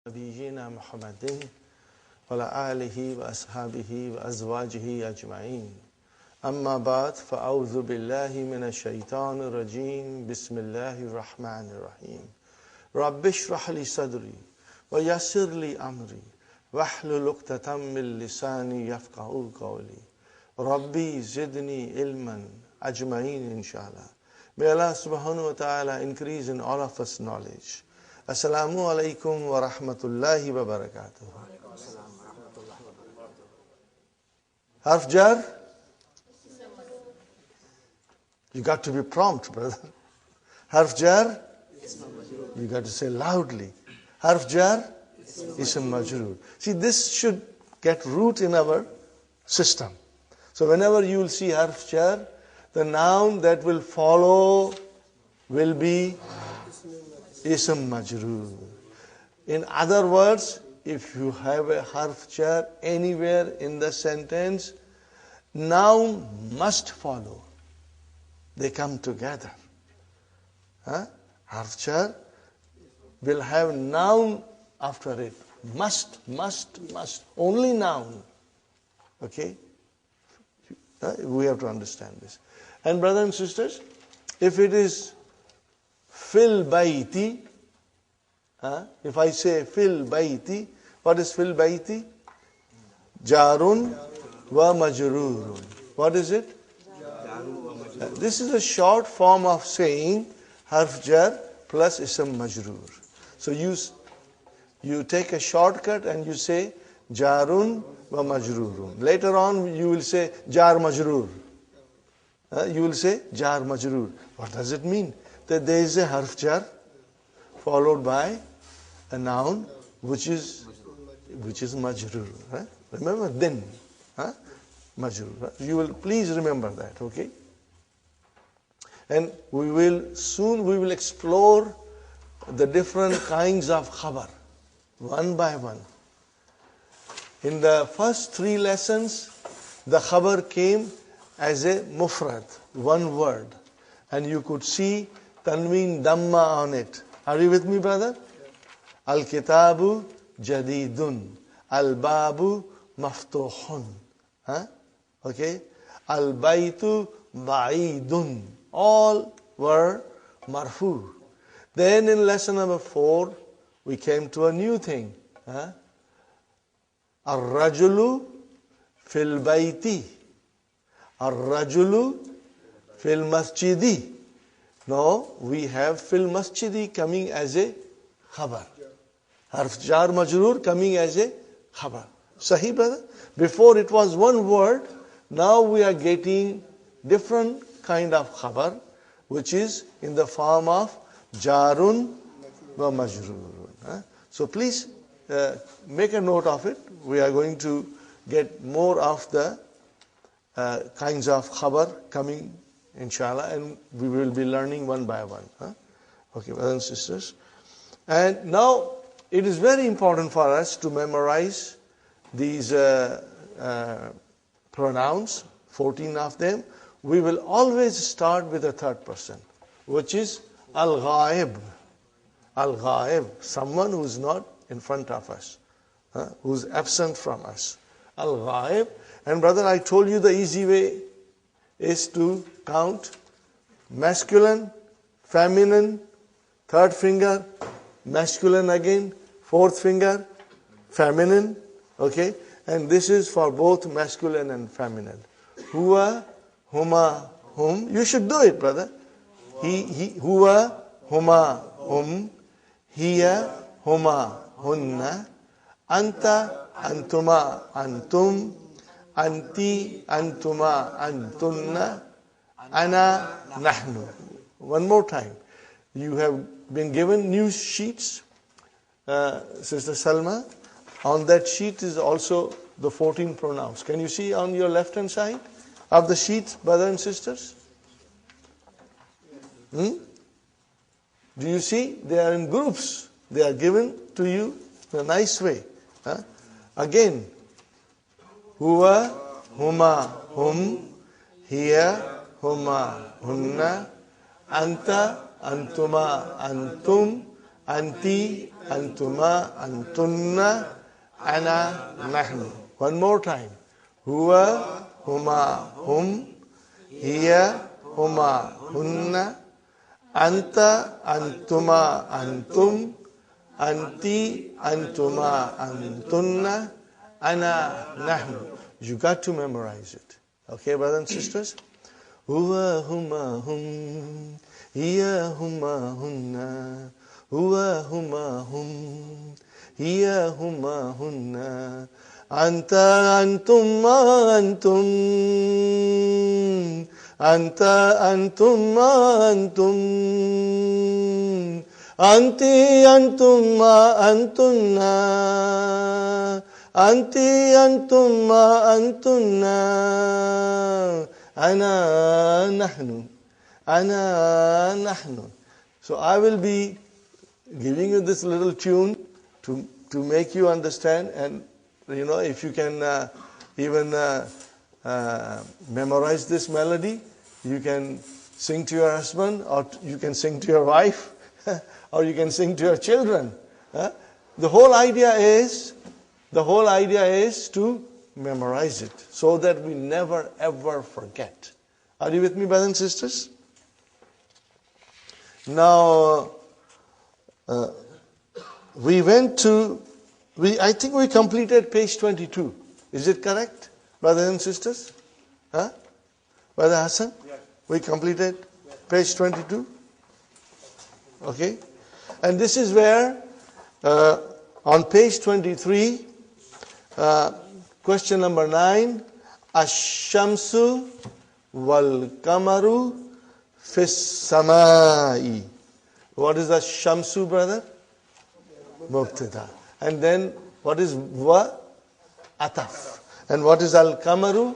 نبينا محمد وعلى آله وأصحابه وأزواجه أجمعين أما بعد فأعوذ بالله من الشيطان الرجيم بسم الله الرحمن الرحيم رب اشرح لي صدري ويسر لي أمري واحلل عقدة من لساني يفقهوا قولي ربي زدني علما أجمعين inshallah. May Allah subhanahu wa ta'ala increase in all of us knowledge. Assalamu alaikum wa rahmatullahi wa barakatuh. Harf jar? You got to be prompt, brother. Harf jar? You got to say loudly. Harf jar? Ism majroor. See, this should get root in our system. So whenever you will see harf jar, the noun that will follow will be Ism majroor. In other words, if you have a harf jar anywhere in the sentence, noun must follow. They come together. Harf jar will have noun after it. Must. Only noun. Okay? We have to understand this. And brothers and sisters, if it is fil baiti, if I say fil baiti, what is fil baiti? Jarun wa majrurun. What is it? This is a short form of saying harf jar plus ism majrur. So you take a shortcut and you say jarun wa majrurun. Later on you will say jar majrur. You will say jar majrur. What does it mean? That there is a harf jar followed by a noun which is majrur. Remember then, majrur. You will please remember that, okay? And we will explore the different kinds of khabar one by one. In the first 3 lessons, the khabar came as a mufrad, one word, and you could see tanween damma on it. Are you with me, brother? Al-kitabu jadidun. Al-babu maftuhun. Okay? Al-baytu ba'idun. All were marfu. Then in lesson number 4, we came to a new thing. Ar-rajulu fil bayti. Ar-rajulu fil masjidi. No, we have fil masjidi coming as a khabar. Harf jar majroor coming as a khabar. Sahih, brother? Before it was one word, now we are getting different kind of khabar, which is in the form of jarun wa majroor. So please make a note of it. We are going to get more of the kinds of khabar coming, inshallah, and we will be learning one by one. Okay, brothers and sisters. And now, it is very important for us to memorize these pronouns, 14 of them. We will always start with the third person, which is al-ghaib. Al-ghaib, someone who is not in front of us, who is absent from us. Al-ghaib. And brother, I told you the easy way is to count masculine, feminine, third finger, masculine again, fourth finger, feminine, okay? And this is for both masculine and feminine. Huwa, huma, hum. You should do it, brother. He, huwa, huma, hum. Hiya, huma, hunna. Anta, antuma, antum. Anti, antuma, antunna, ana, nahnu. One more time. You have been given new sheets, Sister Salma. On that sheet is also the 14 pronouns. Can you see on your left hand side of the sheet, brothers and sisters? Do you see? They are in groups. They are given to you in a nice way. Again. Huwa, huma, hum, hiya, huma, hunna, anta, antuma, antum, anti, antuma, antunna, ana, nahnu. One more time. Huwa, huma, hum, hiya, huma, hunna, anta, antuma, antum, anti, antuma, antunna, ana, nahnu. You got to memorize it. Okay, brothers and sisters? Huwa, huma, hum, hiya, huma, hunna, huwa, huma, hum, hiya, huma, hunna, anta, antuma, antum, anta, antuma, antum, anti, antuma, antunna, anti, antuma, antunna, ana, nahnu, ana, nahnu. So I will be giving you this little tune to make you understand, and if you can even memorize this melody, you can sing to your husband, or you can sing to your wife, or you can sing to your children. The whole idea is to memorize it so that we never ever forget. Are you with me, brothers and sisters? Now, I think we completed page 22. Is it correct, brothers and sisters? Brother Hassan? Yes. We completed page 22? Okay. And this is where, on page 23, question number 9, Ash-shamsu wal-kamaru fis-samai. What is Ash-shamsu, brother? Mubtada. And then what is wa? Ataf. And what is al-kamaru?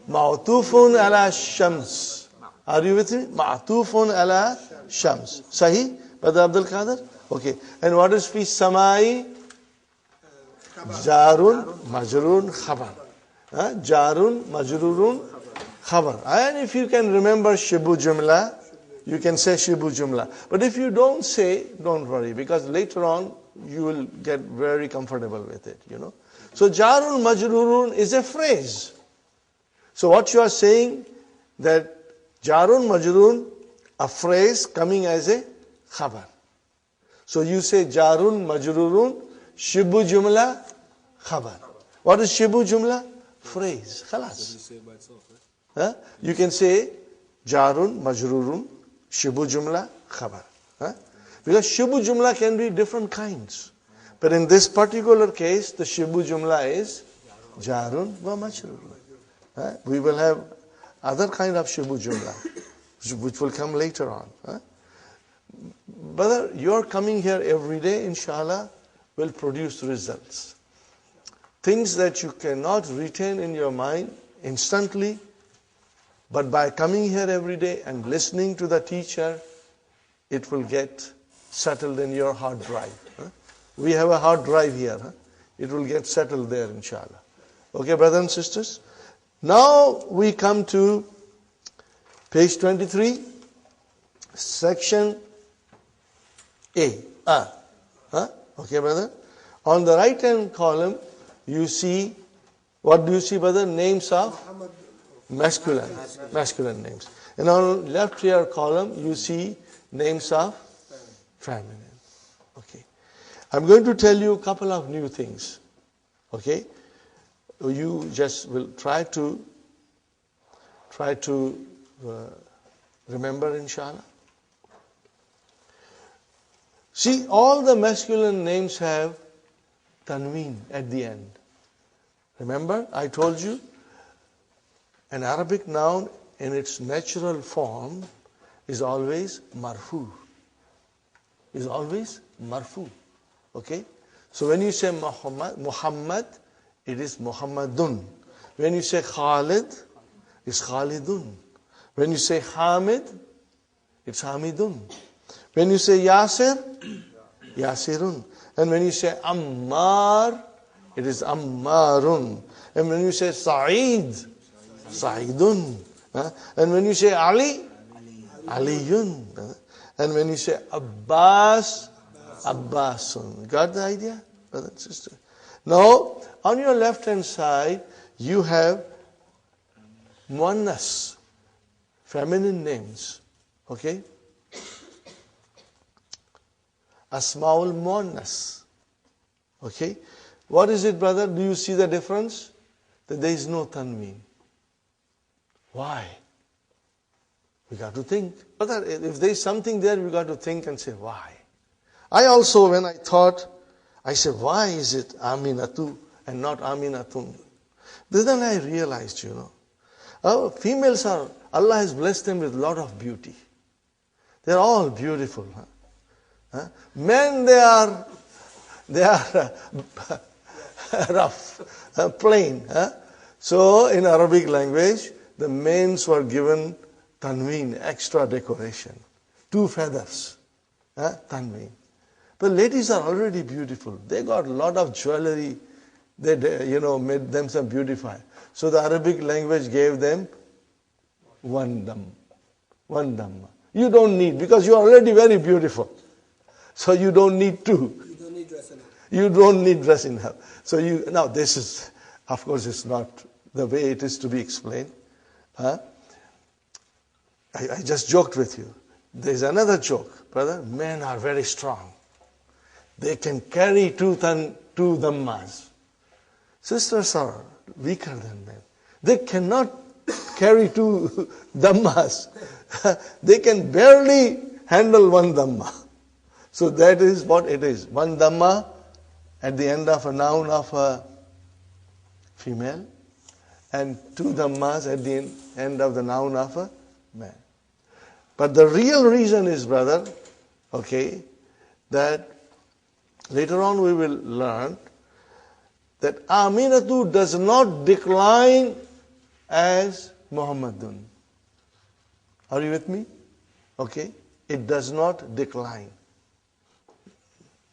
Ma'tufun ala shams. Are you with me? Ma'tufun ala shams. Sahih? Brother Abdul Qadir? Okay. And what is fi samai? Jarun, majrun, khabar. Jarun, majrurun, khabar. And if you can remember shibu jumla, you can say shibu jumla. But if you don't say, don't worry, because later on you will get very comfortable with it, So jarun majrurun is a phrase. So what you are saying, that jarun majrurun, a phrase coming as a khabar. So you say jarun majrurun, shibu jumla, khabar. What is shibu jumla? Phrase. Khalas. You can say jarun majrurun, shibu jumla, khabar. Because shibu jumla can be different kinds. But in this particular case, the shibu jumla is jarun wa majrurun. We will have other kind of shibu jumla, which will come later on. Brother, your coming here every day, inshallah, will produce results. Things that you cannot retain in your mind instantly, but by coming here every day and listening to the teacher, it will get settled in your hard drive. We have a hard drive here. It will get settled there, inshallah. Okay, brothers and sisters? Now we come to page 23, section A. Okay, brother? On the right-hand column, you see, what do you see, brother? Names of masculine names. And on the left here column, you see names of feminine. Okay. I'm going to tell you a couple of new things. Okay. You just will try to remember, inshallah. See, all the masculine names have tanween at the end. Remember, I told you, an Arabic noun in its natural form is always marfu. Is always marfu. Okay? So when you say Muhammad, it is Muhammadun. When you say Khalid, it's Khalidun. When you say Hamid, it's Hamidun. When you say Yasir, Yasirun. And when you say Ammar, it is Ammarun. And when you say Sa'id, Sa'idun. And when you say Ali, Aliyun. And when you say Abbas, Abbasun. Got the idea, brother and sister? Now, on your left hand side, you have muannas, feminine names. Okay? Asmaul muannas. Okay? What is it, brother? Do you see the difference? That there is no tanween. Why? We got to think. Brother, if there is something there, we got to think and say, why? I also, when I thought, I said, why is it Aminatu and not Aminatun? Then I realized, females are, Allah has blessed them with a lot of beauty. They're all beautiful. Huh? Men, they are rough, plain. Huh? So in Arabic language, the males were given tanween, extra decoration. 2 feathers, tanween. The ladies are already beautiful. They got a lot of jewelry. They made themselves beautify. So the Arabic language gave them one dhamma. You don't need, because you are already very beautiful. So you don't need two. You don't need dressing up. You don't need dressing up. So now this is, of course, it's not the way it is to be explained. I just joked with you. There's another joke, brother. Men are very strong. They can carry two dhammas. Sisters are weaker than men. They cannot carry 2 dhammas. They can barely handle 1 dhamma. So that is what it is. 1 dhamma at the end of a noun of a female, and 2 dhammas at the end of the noun of a man. But the real reason is, brother, that later on we will learn that Aminatu does not decline as Muhammadun. Are you with me? Okay? It does not decline.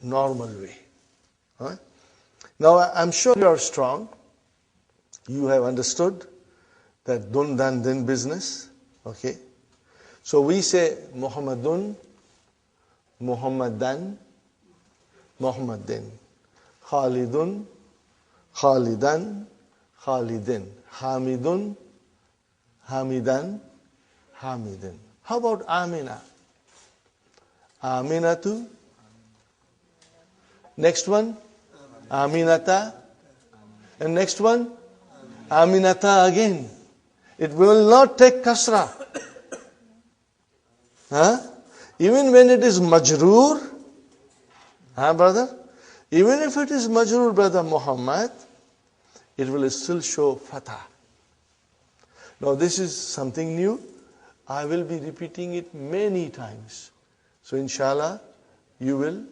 Normal way. Huh? Now, I'm sure you are strong. You have understood that dun dan din business. Okay? So we say Muhammadun, Muhammadan, Muhammadin. Khalidun, Khalidan, Khalidin. Hamidun, Hamidan, Hamidin. How about Amina? Aminatu. Next one, Aminata. And next one, Aminata again. It will not take kasra. Even when it is majroor, brother? Even if it is majroor, brother Muhammad, it will still show fatah. Now this is something new. I will be repeating it many times. So inshallah, you will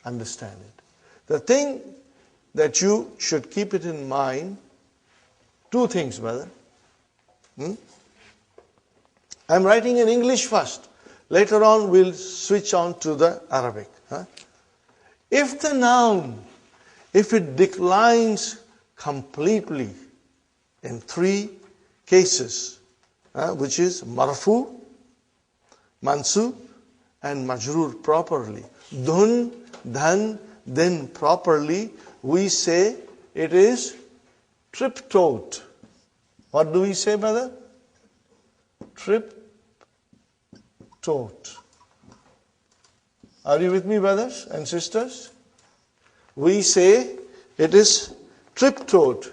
understand it. The thing that you should keep it in mind, 2 things, brother. I'm writing in English first. Later on, we'll switch on to the Arabic. If the noun, if it declines completely in 3 cases, which is marfu, mansub, and majroor properly, dun, dhan, then properly, we say it is triptoed. What do we say, brother? Triptoed. Are you with me, brothers and sisters? We say it is triptoed.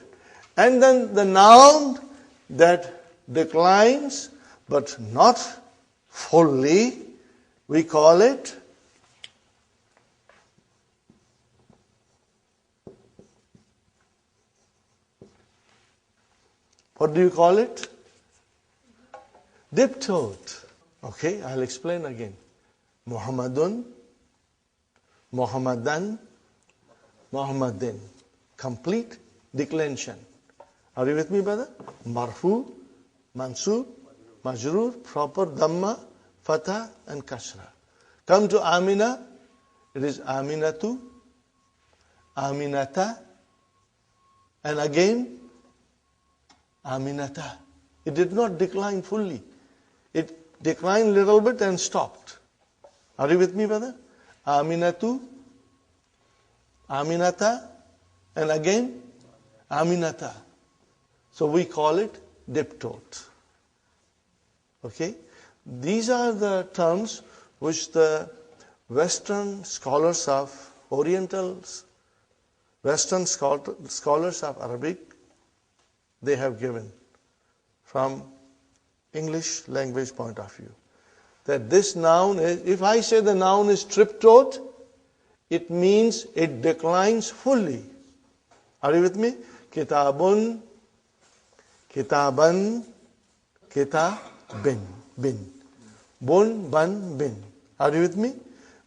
And then the noun that declines but not fully, we call it what do you call it? Diptoed. Okay, I'll explain again. Muhammadun, Muhammadan, Muhammadin. Complete declension. Are you with me, brother? Marfu, mansub, majroor, proper dhamma, fatha, and kasra. Come to Amina. It is Aminatu, Aminata, and again Aminata. It did not decline fully. It declined a little bit and stopped. Are you with me, brother? Aminatu, Aminata, and again Aminata. So we call it diptote. Okay? These are the terms which the Western scholars of Western scholars of Arabic, they have given from English language point of view. That this noun is, if I say the noun is triptote, it means it declines fully. Are you with me? Kitabun, kitaban, kitabin, bin. Bun, ban, bin. Are you with me?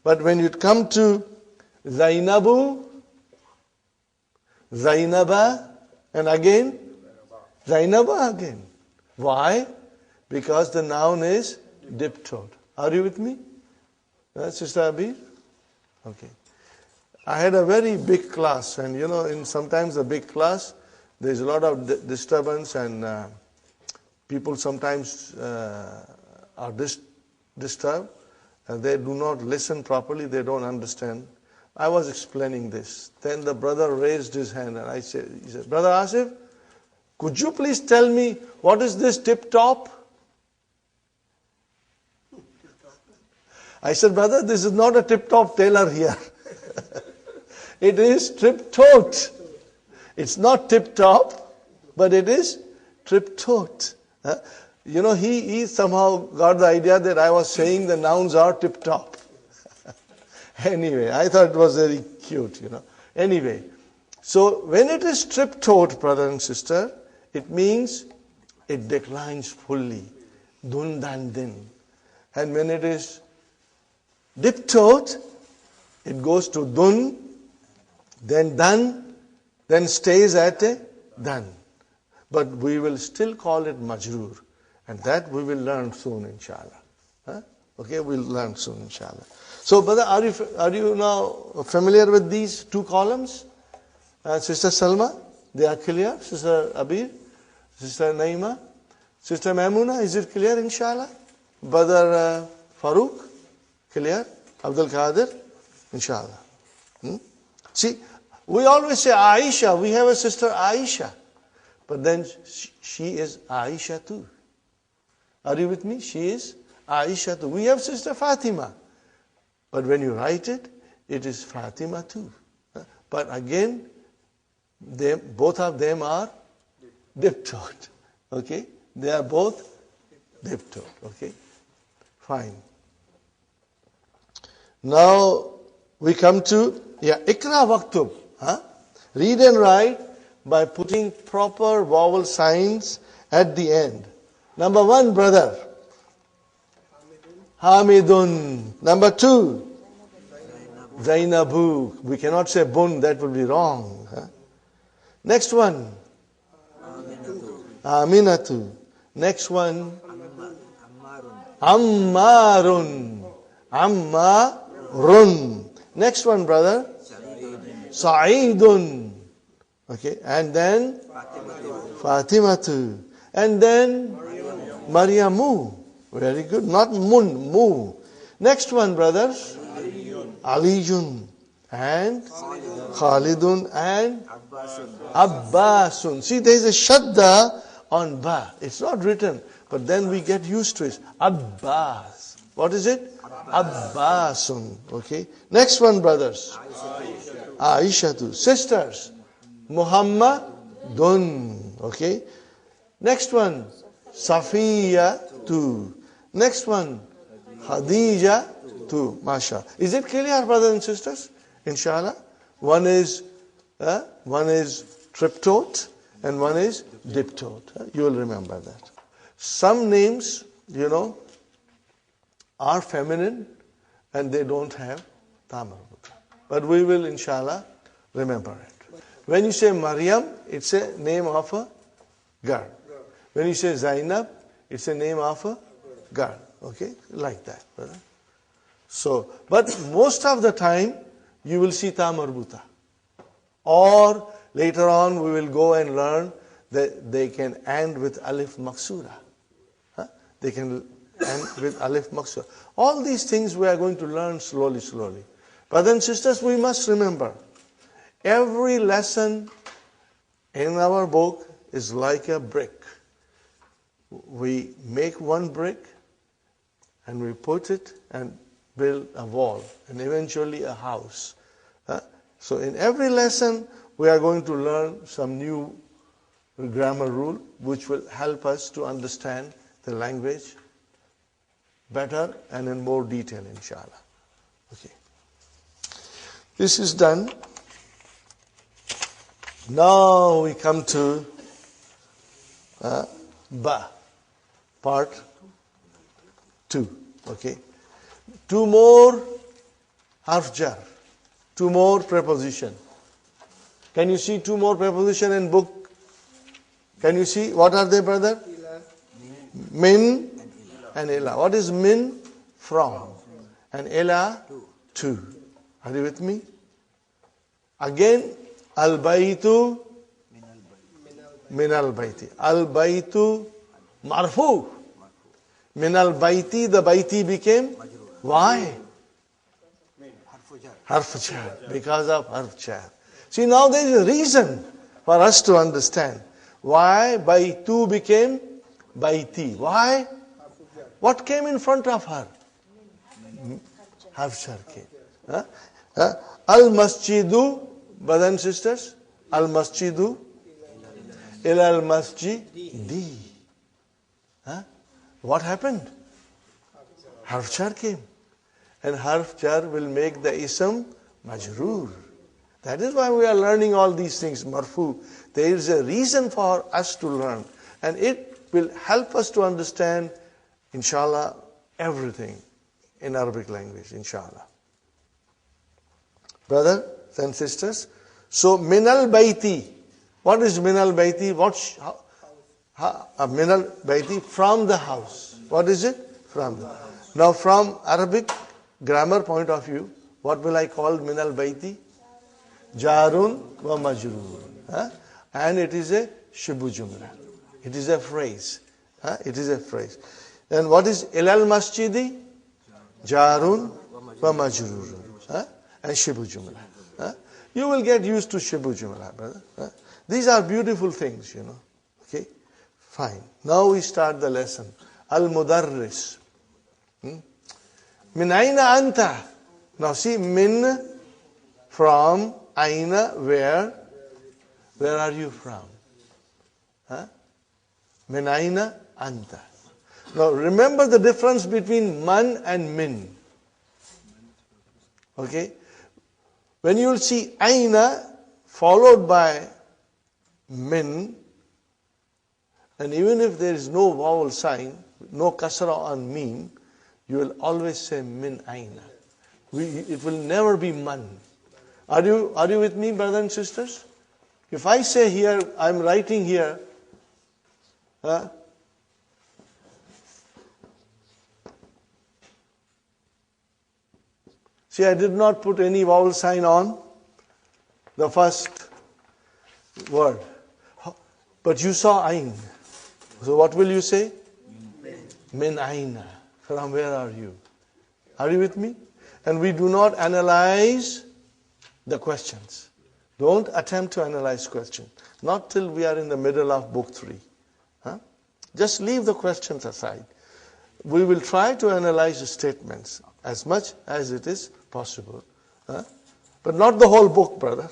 But when you come to Zainabu, Zainaba, and again Zainaba again. Why? Because the noun is diptote. Are you with me? Sister Abir? Okay. I had a very big class, and in sometimes a big class, there's a lot of disturbance, and people sometimes are disturbed, and they do not listen properly, they don't understand. I was explaining this. Then the brother raised his hand, and he said, Brother Asif, could you please tell me what is this tip-top? I said, brother, this is not a tip-top tailor here. It is trip-tote. It's not tip-top, but it is trip-tote. He somehow got the idea that I was saying the nouns are tip-top. Anyway, I thought it was very cute, Anyway, so when it is trip-tote, brother and sister, it means it declines fully. Dun, dan, din. And when it is diptote, it goes to dun, then dan, then stays at a dan. But we will still call it majroor. And that we will learn soon, inshallah. Okay, we'll learn soon, inshallah. So, brother, are you now familiar with these two columns? Sister Salma, they are clear? Sister Abir, Sister Naima, Sister Maimuna, is it clear, inshallah? Brother Farooq, clear? Abdul Qadir, inshallah. See, we always say Aisha, we have a sister Aisha. But then she is Aisha too. Are you with me? She is Aisha too. We have sister Fatima. But when you write it, it is Fatima too. But again, both of them are diptote. Okay? They are both diptote. Okay? Fine. Now we come to Ikra Waktub. Read and write by putting proper vowel signs at the end. Number 1, brother. Hamidun. Number 2, Zainabu. We cannot say bun, that would be wrong. Next one, Aminatu. Next one, Ammarun. Ammarun. Next one, brother, Sa'idun. Okay, and then Fatimatu. And then Maryamu. Very good. Not mun, mu. Next one, brothers. Aliyun. And Khalidun. And Abbasun. See, there is a shadda on ba. It's not written, but then we get used to it. Abbas. What is it? Abbasun. Okay. Next one, brothers. Aishatu. Sisters. Muhammadun. Okay. Next one. Safiya tu. Next one. Khadija tu. Masha. Is it clear, brothers and sisters? Inshallah. One is triptote and one is diptote. You will remember that. Some names, are feminine and they don't have tamarbuta. But we will, inshallah, remember it. When you say Maryam, it's a name of a girl. When you say Zainab, it's a name of a girl. Okay? Like that. So, but most of the time, you will see ta marbuta. Or later on, we will go and learn that they can end with alif maksura. They can end with alif maksura. All these things we are going to learn slowly. Brothers and sisters, we must remember, Every lesson in our book is like a brick. We make one brick and we put it and build a wall and eventually a house. So in every lesson we are going to learn some new grammar rule which will help us to understand the language better and in more detail, inshallah. Okay. This is done. Now we come to Ba, part 2. Okay. 2 more harf jar, 2 more preposition. Can you see 2 more preposition in book? Can you see? What are they, brother? Min and ila. What is min? From. And ila? To. Are you with me? Again, al-baytu min al-bayti. Al-baytu marfu. Min al-bayti, the bayti became? Why? Harf jar. Because of harf jar. See, now there is a reason for us to understand why baytu became bayti. Why? What came in front of her? Harf jar came. Al-masjidu, brothers and sisters, al-masjidu ila al-masjidi. What happened? Harf jar came. And harf jar will make the ism majroor. That is why we are learning all these things, marfu. There is a reason for us to learn. And it will help us to understand, inshallah, everything in Arabic language, inshallah. Brothers and sisters, so minal bayti. What is minal bayti? Minal bayti, from the house. What is it? From the house. Now from Arabic grammar point of view, what will I call minal bayti? Jarun wa majroor. And it is a shibu jumla. It is a phrase. It is a phrase. And what is ilal masjidi? Jarun wa majroor. And shibu jumla. You will get used to shibu jumla, brother. These are beautiful things, you know. Okay? Fine. Now we start the lesson. Al-mudarris. Min aina anta. Now see, min, from, aina, where? Where are you from? Min aina anta. Now remember the difference between man and min. Okay? When you will see aina followed by min, and even if there is no vowel sign, no kasra on mim, you will always say min aina. It will never be man. Are you with me, brothers and sisters? If I say here, I'm writing here, see, I did not put any vowel sign on the first word. But you saw ain. So what will you say? Min aina. From where are you? Are you with me? And we do not analyze the questions. Don't attempt to analyze questions. Not till we are in the middle of book 3. Just leave the questions aside. We will try to analyze the statements as much as it is possible. But not the whole book, brother.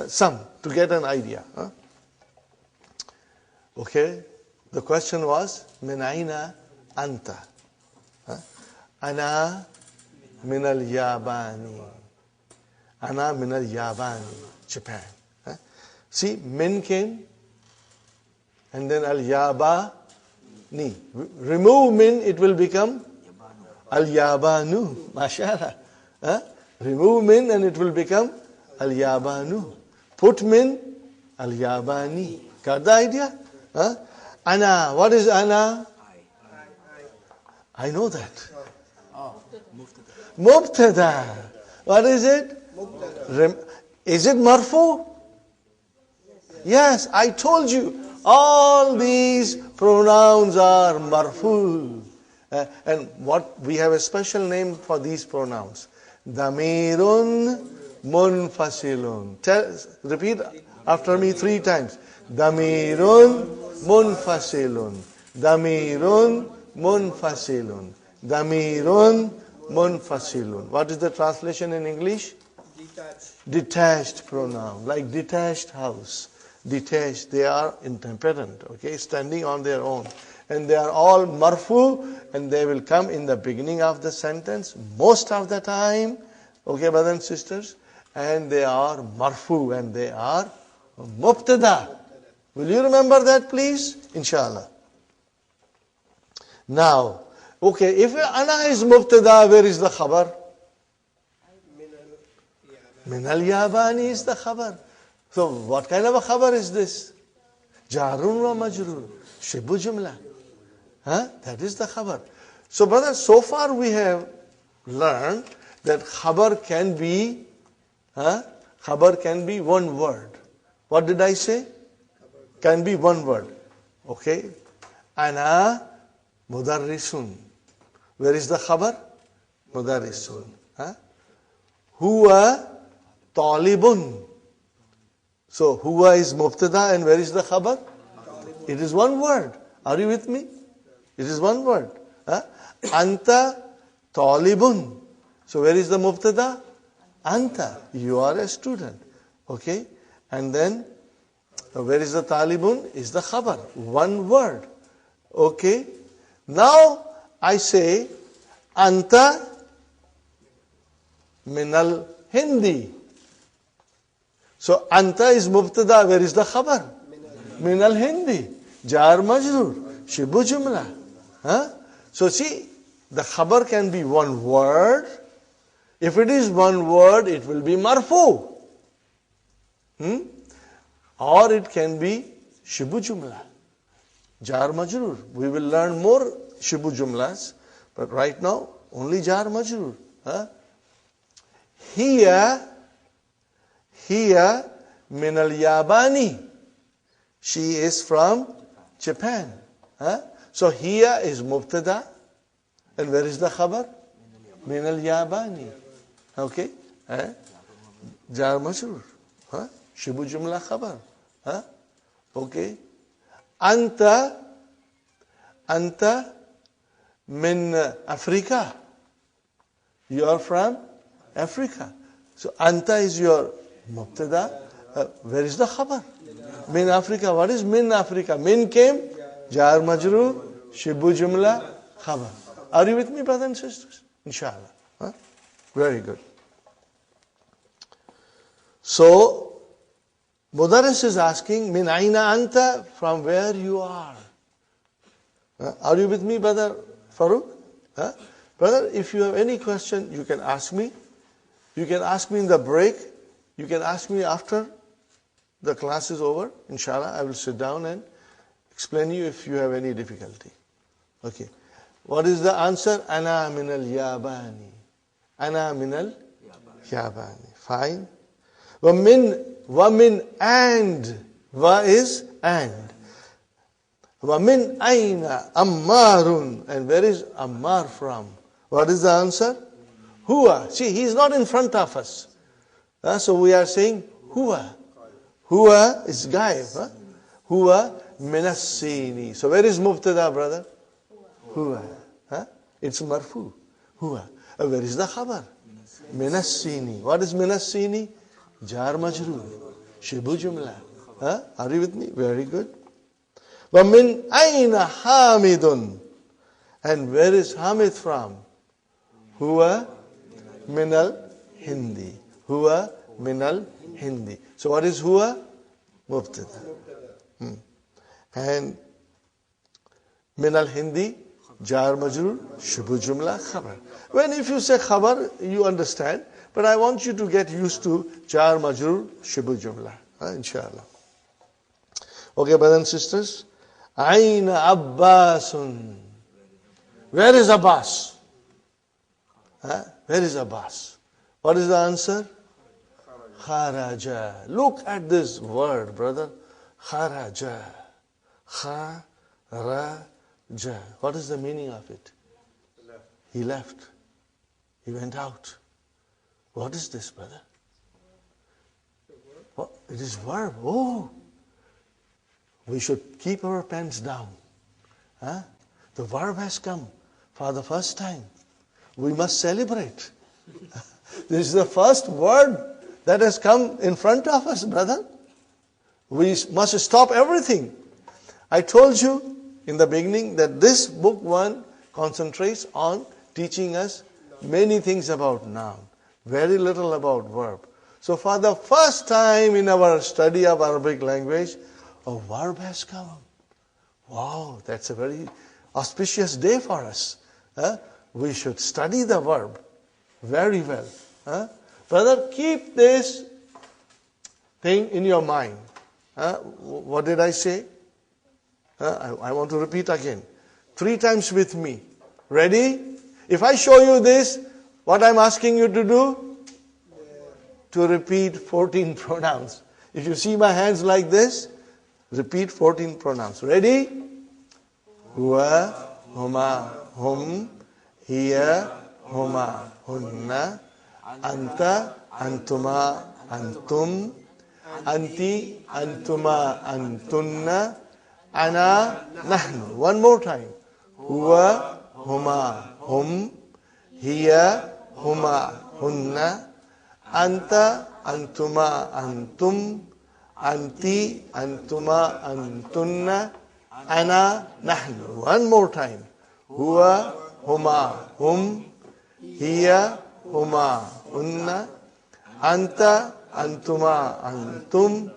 Some, to get an idea. Okay? The question was, min aina anta? Ana min al-Yabani. Ana min al-Yabani. Japan. See, min came, and then al-Yabani. Remove min, it will become al-Yabanu. MashaAllah. Remove min and it will become al-Yabanu. Put min, al-Yabani. Got the idea? Ana. What is ana? I know that. Mubtada. What is it? Is it marfu? Yes, I told you. All these pronouns are marfu. And what we have a special name for these pronouns. Damirun munfasilun. Repeat after me 3 times. Damirun munfasilun. Damirun munfasilun. Damirun munfasilun. What is the translation in English? Detached pronoun, like detached house. Detached, they are independent, okay, standing on their own. And they are all marfu, and they will come in the beginning of the sentence most of the time, okay, brothers and sisters, and they are marfu, and they are mubtada. Will you remember that, please? Inshallah. Now, okay, if ana is mubtada, where is the khabar? Min al-yabani is the khabar. So what kind of a khabar is this? Jarun wa majrur. Shibu jumla. That is the khabar. So brothers, so far we have learned that khabar can be one word. What did I say? Can be one word. Okay. Ana mudarrisun. Where is the khabar? Mudarrisun. Huwa talibun. So huwa is mubtada, and where is the khabar? It is one word. Are you with me? It is one word. Anta talibun. So where is the mubtada? Anta. You are a student. Okay. And then where is the talibun? Is the khabar. One word. Okay. Now I say anta minal hindi. So anta is mubtada. Where is the khabar? Minal hindi. Jar majrur. Shibu jumla. So see, the khabar can be one word. If it is one word, it will be marfu. Or it can be shibu jumla. Jar majrur. We will learn more shibu jumlas, but right now only jar majrur. Hiya min al-Yabani. She is from Japan. So hiya is mubtada. And where is the khabar? Min al-Yabani. Okay? Jar majrur. Shibu jumla khabar. Okay? Anta min Africa. You are from Africa. So anta is your mubtada. Where is the khabar? Min Africa. What is min Africa? Min came, jar majrur, shibu jumla, khabar. Are you with me, brothers and sisters? Inshallah. Very good. So, Mudarris is asking, min aina anta, from where you are. Are you with me, brother Farooq? Brother, if you have any question, you can ask me. You can ask me in the break. You can ask me after the class is over. Inshallah, I will sit down and explain you if you have any difficulty. Okay. What is the answer? Ana min al-Yabani. Ana min al-Yabani. Fine. Wa min and. Wa is and. Wa min aina Ammarun. And where is Ammar from? What is the answer? Huwa. See, he is not in front of us. So we are saying huwa. Huwa is gaib. Huwa minassini. So where is mubtada, brother? Huwa. It's marfu. Huwa. Where is the khabar? Minassini. What is minassini? Jar majrur. Shibu jumla. Are you with me? Very good. Wa min aina Hamidun. And where is Hamid from? Huwa minal Hindi. Huwa minal Hindi. So what is huwa? Mubtada. And minal Hindi, jar majrur, shibu jumla, khabar. When if you say khabar, you understand. But I want you to get used to jar majrur, shibu jumla. Inshallah. Okay, brothers and sisters. Aina Abbasun. Where is Abbas? Where is Abbas? What is the answer? Kharaja. Look at this word, brother. Kharaja. Kharaja. What is the meaning of it? He left. He went out. What is this, brother? It is verb. Oh, we should keep our pens down. Huh? The verb has come for the first time. We must celebrate. This is the first word that has come in front of us, brother. We must stop everything. I told you in the beginning that this book 1 concentrates on teaching us many things about noun, very little about verb. So for the first time in our study of Arabic language, a verb has come. Wow, that's a very auspicious day for us. We should study the verb very well. Brother, keep this thing in your mind. What did I say? I want to repeat again. 3 times with me. Ready? If I show you this, what I'm asking you to do? To repeat 14 pronouns. If you see my hands like this, repeat 14 pronouns. Ready? Huwa, huma, hum, hiya, huma, hunna, anta, antuma, antum, anti, antuma, antunna, ana, nahnu. One more time. Huwa, huma, hum, hiya, huma, hunna, anta, antuma, antum, anti, antuma, antunna, ana, nahnu. One more time. Huwa, huma, hum, hiya, huma, hunna, anta, antuma, antum,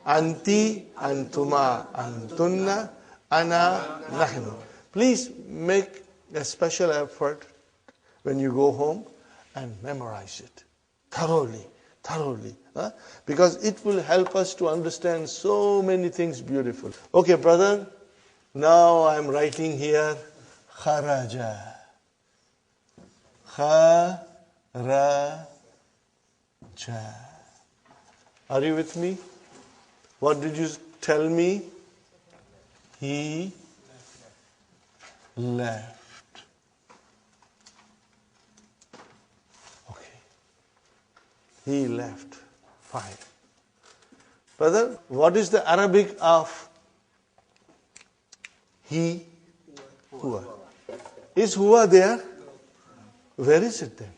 anti, antuma, antunna, ana, nahnu. Please make a special effort when you go home and memorize it thoroughly. Because it will help us to understand so many things beautiful. Okay, brother, now I'm writing here kharaja. Kharaja. Are you with me? What did you tell me? He left. Okay. He left. Fine. Brother, what is the Arabic of he? Huwa. Is huwa there? Where is it then?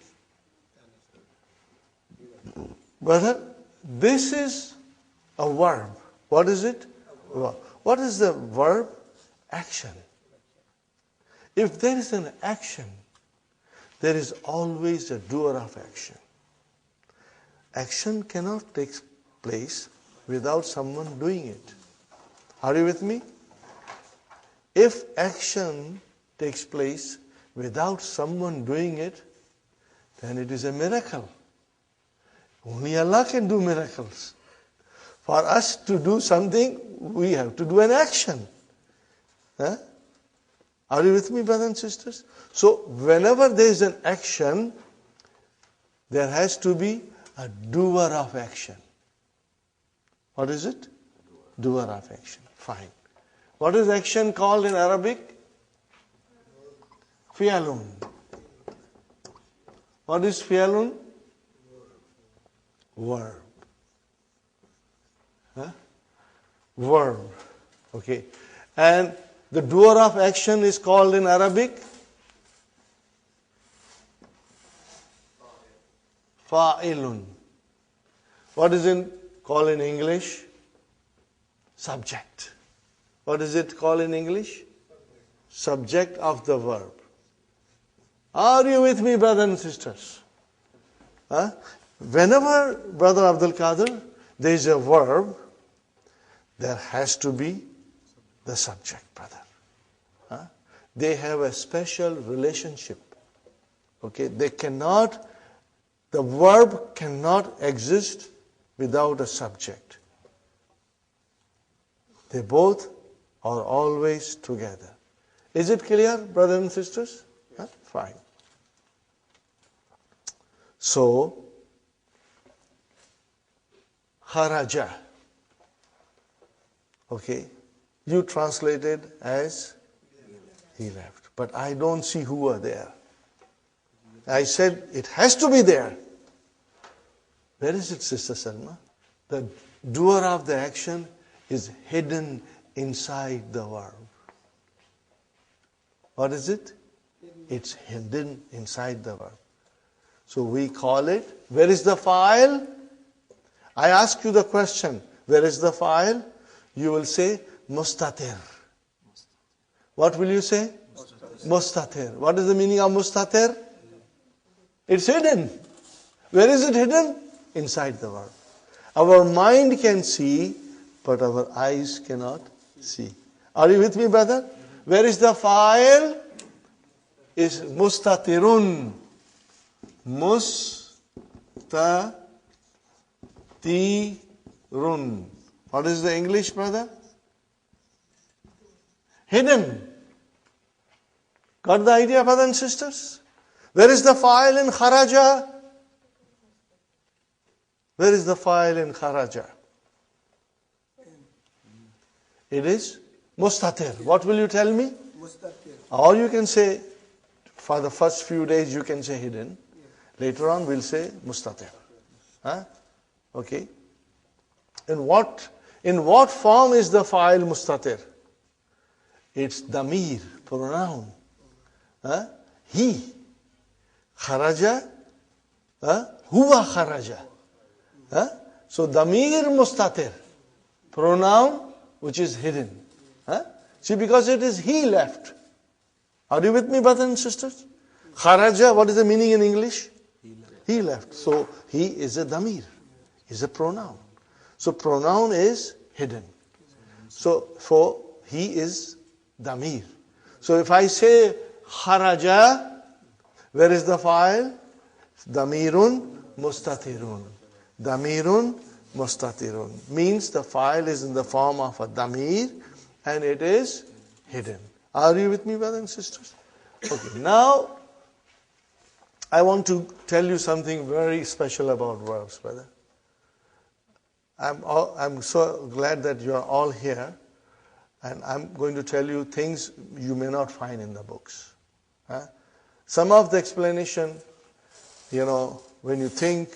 Brother, this is a verb. What is it? What is the verb? Action. If there is an action, there is always a doer of action. Action cannot take place without someone doing it. Are you with me? If action takes place without someone doing it, then it is a miracle. Only Allah can do miracles. For us to do something, we have to do an action. Are you with me, brothers and sisters? So, whenever there is an action, there has to be a doer of action. What is it? Doer of action. Fine. What is action called in Arabic? Fi'alun. What is fi'alun? Verb. Verb. Okay. And the doer of action is called in Arabic? Fa'ilun. What is it called in English? Subject. What is it called in English? Subject of the verb. Are you with me, brothers and sisters? Whenever, Brother Abdul Qadir, there is a verb, there has to be the subject, brother. They have a special relationship. Okay, the verb cannot exist without a subject. They both are always together. Is it clear, brothers and sisters? Fine. So, kharaja. Okay, you translated as he left. But I don't see huwa there. I said it has to be there. Where is it, Sister Salma? The doer of the action is hidden inside the verb. What is it? It's hidden inside the verb. So we call it, where is the file? I ask you the question, where is the file? You will say, mustatir. What will you say? Mustatir. What is the meaning of mustatir? It's hidden. Where is it hidden? Inside the verb. Our mind can see, but our eyes cannot see. Are you with me, brother? Where is the file? Is mustatirun. Mustatirun. What is the English, brother? Hidden. Got the idea, brothers and sisters? Where is the file in kharaja? Where is the file in kharaja? It is mustatir. What will you tell me? Mustatir. Or you can say, for the first few days you can say hidden. Later on we'll say mustatir. Huh? Okay. In what form is the file mustatir? It's damir, pronoun. Huh? He. Kharaja. Huwa kharaja. Huh? So damir mustatir. Pronoun which is hidden. Huh? See, because it is he left. Are you with me, brothers and sisters? Kharaja, what is the meaning in English? He left. So he is a damir. Is a pronoun. So pronoun is hidden. So for he is damir. So if I say kharaja, where is the file? Damirun mustatirun. Damirun mustatirun. Means the file is in the form of a damir and it is hidden. Are you with me, brothers and sisters? Okay, now I want to tell you something very special about verbs, brother. I'm so glad that you are all here, and I'm going to tell you things you may not find in the books. Huh? Some of the explanation, when you think,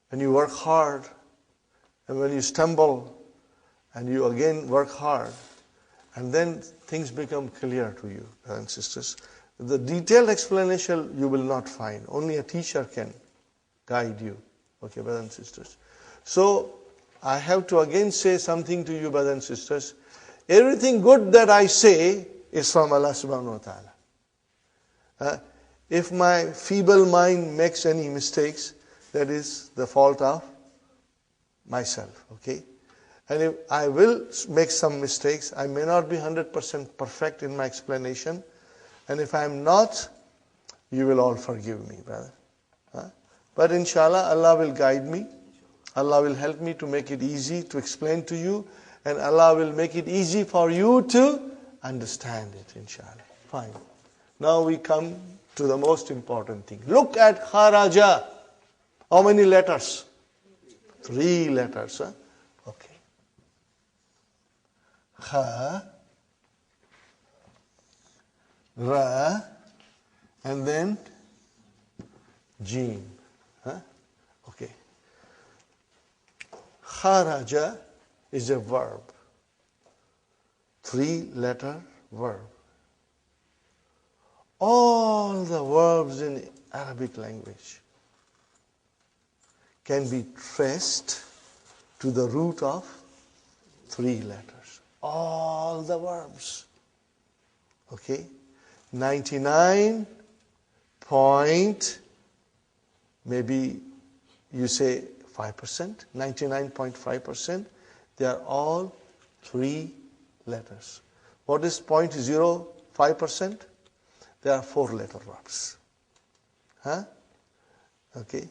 when you work hard, and when you stumble, and you again work hard, and then things become clear to you, brothers and sisters. The detailed explanation you will not find. Only a teacher can guide you. Okay, brothers and sisters. So, I have to again say something to you, brothers and sisters. Everything good that I say is from Allah subhanahu wa ta'ala. If my feeble mind makes any mistakes, that is the fault of myself. Okay? And if I will make some mistakes, I may not be 100% perfect in my explanation. And if I am not, you will all forgive me, brother. But inshallah, Allah will guide me. Allah will help me to make it easy to explain to you. And Allah will make it easy for you to understand it, inshallah. Fine. Now we come to the most important thing. Look at kharaja. How many letters? 3 letters. Huh? Okay. Kha, Ra, and then Jeen. Huh? Okay. Kharaja is a verb. 3-letter verb. All the verbs in Arabic language can be traced to the root of 3 letters. All the verbs. Okay? 99 point, maybe you say 5%, 99.5%, they are all 3 letters. What is 0.05%? They are 4-letter verbs. Huh? Okay?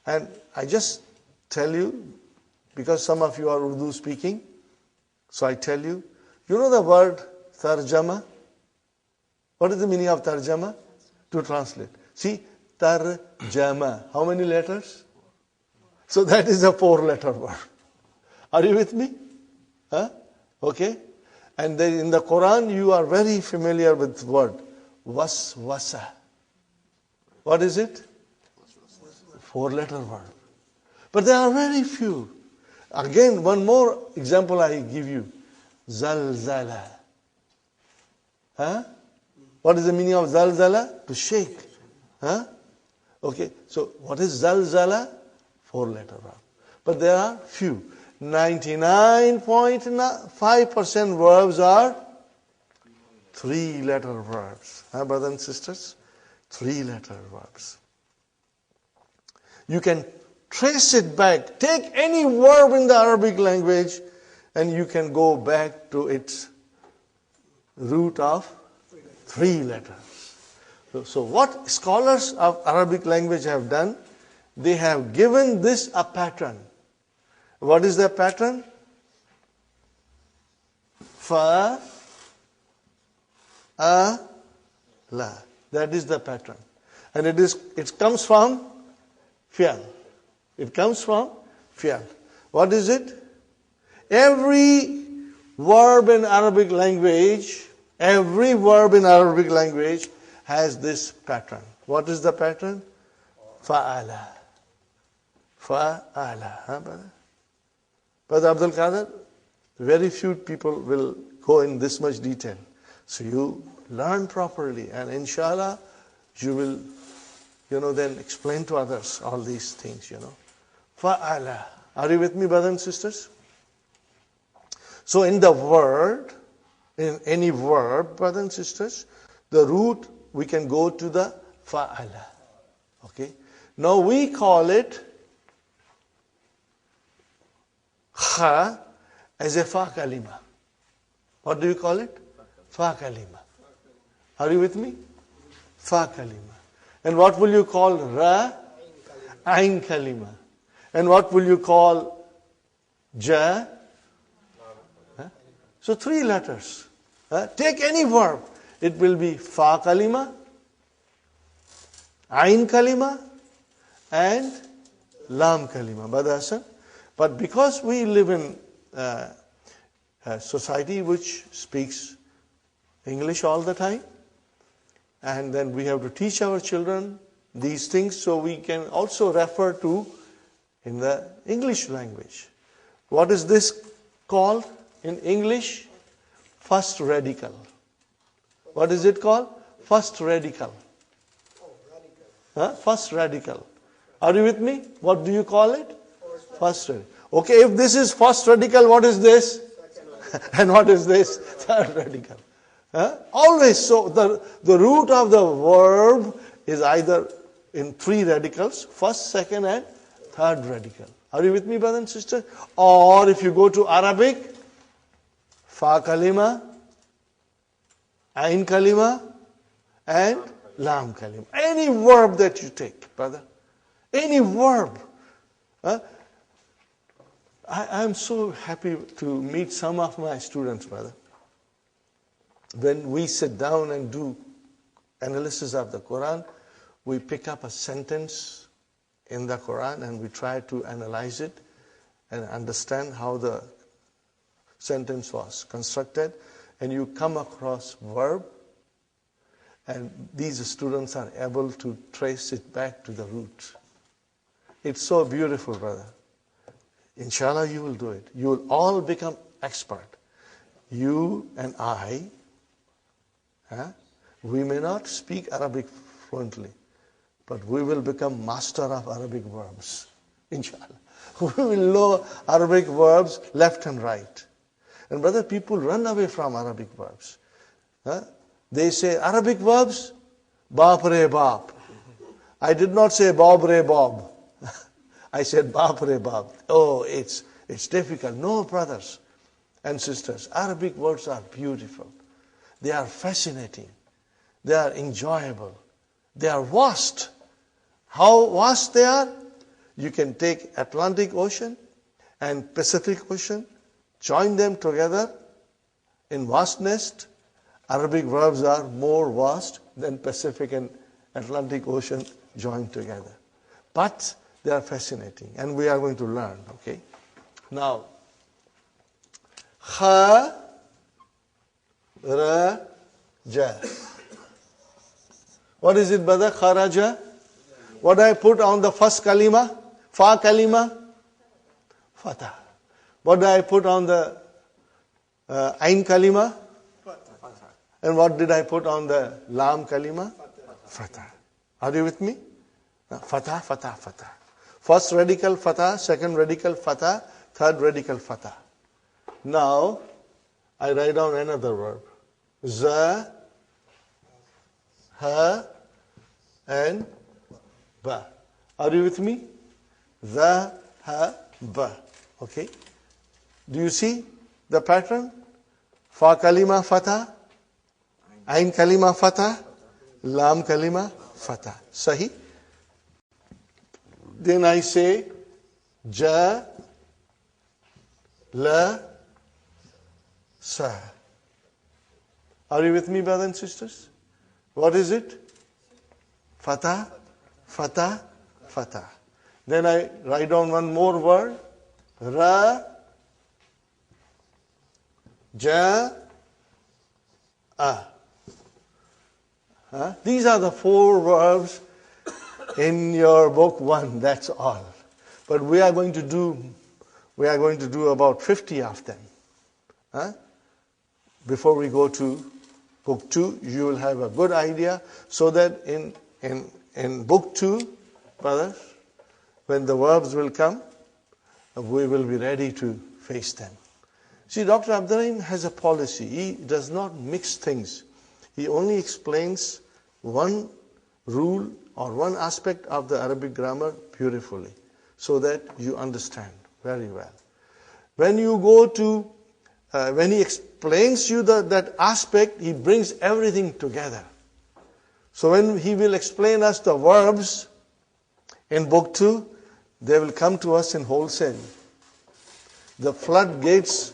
And I just tell you, because some of you are Urdu speaking, so I tell you, you know the word tarjama? What is the meaning of tarjama? To translate. See, tarjama. How many letters? So that is a 4-letter word. Are you with me? Huh? Okay? And then in the Quran, you are very familiar with the word waswasa. What is it? 4-letter word. But there are very few. Again, one more example I give you. Zalzala. Huh? What is the meaning of zalzala? To shake. Huh? Okay, so what is zalzala? 4-letter verb. But there are few. 99.5% verbs are 3-letter verbs. Huh, brothers and sisters? 3-letter verbs. You can trace it back. Take any verb in the Arabic language and you can go back to its root of 3 letters. So what scholars of Arabic language have done, they have given this a pattern. What is the pattern? Fa, a, la. That is the pattern. And it comes from fi'al. It comes from fi'al. What is it? Every verb in Arabic language has this pattern. What is the pattern? Fa'ala. Fa'ala. Huh, brother? Brother Abdul Qadir, very few people will go in this much detail. So you learn properly and inshallah you will, then explain to others all these things, Fa'ala. Are you with me, brothers and sisters? So in the word, in any verb, brothers and sisters, the root, we can go to the fa'ala. Okay? Now we call it kha as a fa kalima. What do you call it? Fa kalima. Are you with me? Fa kalima. And what will you call ra? Ain kalima. And what will you call ja? So 3 letters. Take any verb. It will be fa kalima, ain kalima, and lam kalima. Brother Hassan. But because we live in a society which speaks English all the time, and then we have to teach our children these things, so we can also refer to in the English language. What is this called in English? First radical. What is it called? First radical. First radical. Are you with me? What do you call it? First radical. Okay, if this is first radical, what is this? And what is this? Third radical. Always so. The root of the verb is either in 3 radicals, first, second, and third radical. Are you with me, brothers and sisters? Or if you go to Arabic, fa kalima, ain kalima, and lam kalima. Any verb that you take, brother. Any verb. I am so happy to meet some of my students, brother. When we sit down and do analysis of the Quran, we pick up a sentence in the Quran and we try to analyze it and understand how the sentence was constructed. And you come across verb, and these students are able to trace it back to the root. It's so beautiful, brother. Inshallah, you will do it. You will all become expert. You and I, we may not speak Arabic fluently, but we will become master of Arabic verbs. Inshallah. We will know Arabic verbs left and right. And brother, people run away from Arabic verbs. They say Arabic verbs, baap re baap. I did not say bob re bob. I said baap re baap. Oh, it's difficult. No, brothers and sisters, Arabic words are beautiful. They are fascinating. They are enjoyable. They are vast. How vast they are? You can take Atlantic Ocean and Pacific Ocean, join them together in vastness. Arabic verbs are more vast than Pacific and Atlantic Ocean joined together. But they are fascinating, and we are going to learn, okay? Now, kha, ra, ja. What is it, brother? Kharaja. What do I put on the first kalima? Fa kalima? Fatah. What did I put on the Ain kalima? And what did I put on the Lam kalima? Fatah. Are you with me? Fatah, fatah, fatah. First radical fatah, second radical fatah, third radical fatah. Now, I write down another verb. Za, ha, and ba. Are you with me? Za, ha, ba. Okay. Do you see the pattern? Fa kalima fatah, Ain kalima fatah, Lam kalima fatah. Sahi? Then I say ja, la, sa. Are you with me, brothers and sisters? What is it? Fatah, fatah, fatah. Then I write down one more word. Ra, ja, a. These are the 4 verbs in your book 1. That's all. But we are going to do about 50 of them. Before we go to book 2, you will have a good idea, so that in book 2, brothers, when the verbs will come, we will be ready to face them. See, Dr. Abdur Rahim has a policy. He does not mix things. He only explains one rule or one aspect of the Arabic grammar beautifully, so that you understand very well. When you go to, when he explains you that aspect, he brings everything together. So when he will explain us the verbs in book 2, they will come to us in wholesale. The floodgates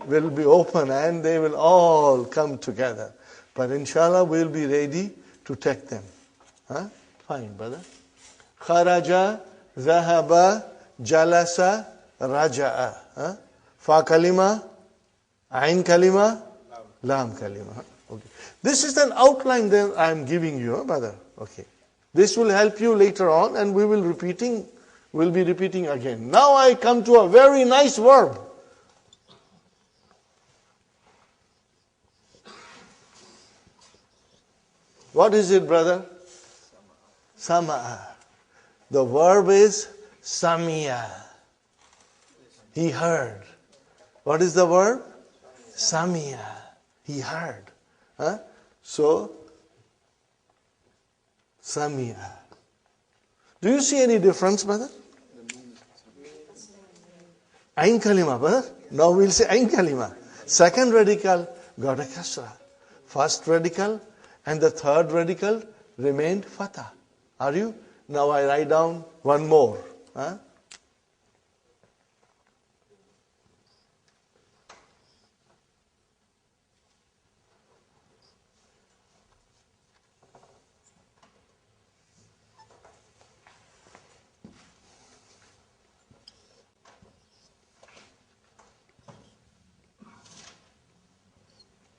will be open and they will all come together. But inshallah, we'll be ready to take them. Fine, brother. Kharaja, zahaba, jalasa, raja'a. Fa kalima, ain kalima, lam kalima. Okay. This is an outline that I am giving you, brother. Okay. This will help you later on, and we'll be repeating again. Now I come to a very nice verb. What is it, brother? Sama'a. The verb is samiya. He heard. What is the verb? Samiya. He heard. So, samiya. Do you see any difference, brother? Ain kalima, brother. Now we'll say ain kalima. Second radical got a kasra. First radical and the third radical remained fatah. Are you? Now I write down one more.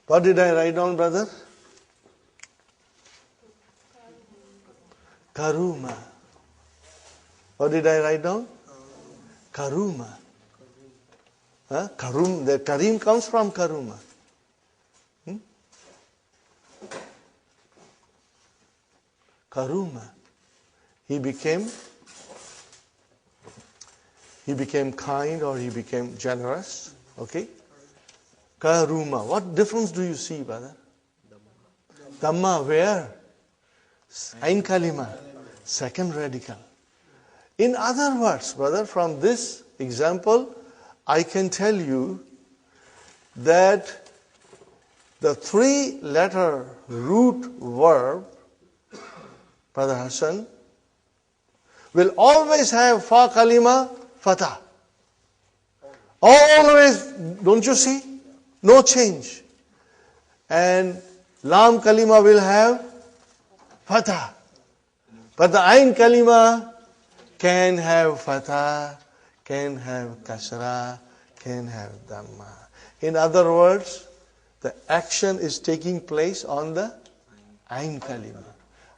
What did I write down, brother? Karuma. What did I write down? Karuma. Karum. The Karim comes from Karuma. Karuma. He became kind, or he became generous. Okay? Karuma. What difference do you see, brother? Dhamma, where? Ain kalima. Second radical. In other words, brother, from this example, I can tell you that the 3-letter root verb, Brother Hassan, will always have fa kalima fatah. Always, don't you see? No change. And lam kalima will have fatah. But the ain kalima can have fatah, can have kasra, can have dhamma. In other words, the action is taking place on the ain kalima.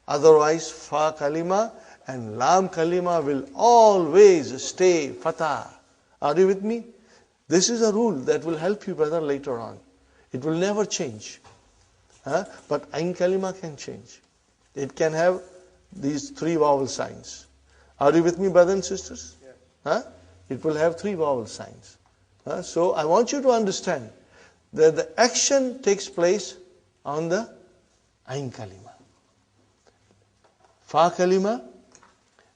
Otherwise, fa kalima and lam kalima will always stay fatah. Are you with me? This is a rule that will help you, brother, later on. It will never change. But Ain Kalima can change. It can have these 3 vowel signs. Are you with me, brothers and sisters? Yes. It will have 3 vowel signs. So I want you to understand that the action takes place on the Ain Kalima. Fa Kalima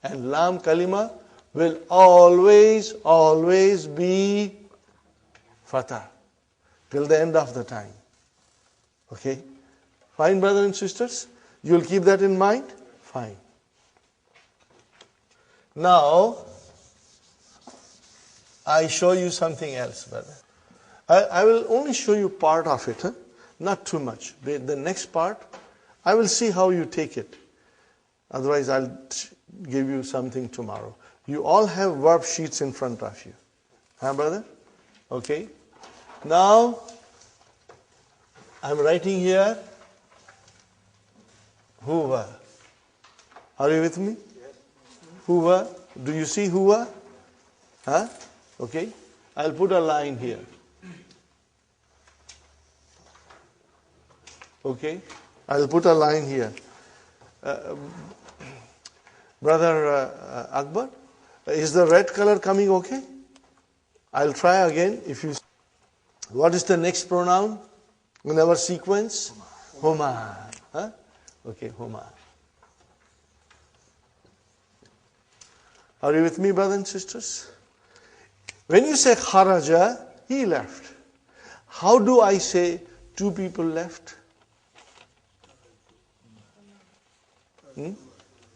and Lam Kalima will always be Fatah till the end of the time. Okay? Fine, brothers and sisters? You'll keep that in mind? Fine. Now, I show you something else, brother. I will only show you part of it, not too much. The next part, I will see how you take it. Otherwise, I'll give you something tomorrow. You all have verb sheets in front of you. Brother? Okay. Now, I'm writing here, Huwa. Are you with me? Yes. Huwa. Do you see Huwa? Okay. I'll put a line here. Okay. I'll put a line here. Brother Akbar, is the red color coming okay? I'll try again. What is the next pronoun in our sequence? Huma. Okay, Huma. Are you with me, brothers and sisters? When you say kharaja, he left. How do I say 2 people left?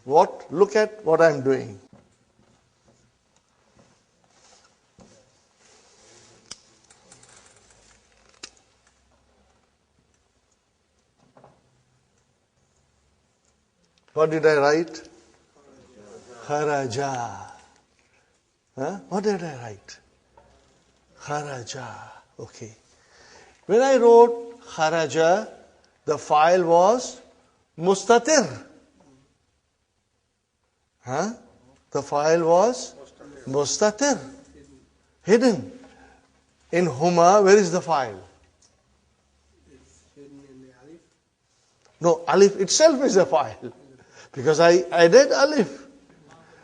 What? Look at what I'm doing. What did I write? Kharaja. What did I write? Kharaja. Okay. When I wrote kharaja, the file was mustatir. The file was mustatir. Hidden. In Huma, where is the file? It's hidden in the alif. No, alif itself is a file. Because I added alif.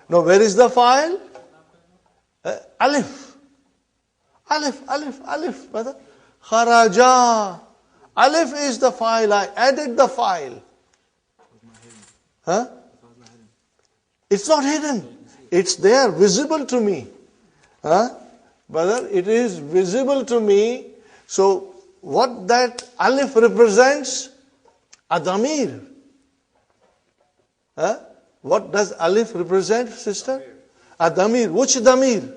Now, where is the file? Alif. Alif, brother. Kharaja. Alif is the file. I added the file. It's not hidden. It's there, visible to me. Brother, it is visible to me. So, what that alif represents? A damir. What does alif represent, sister? A damir. Which damir?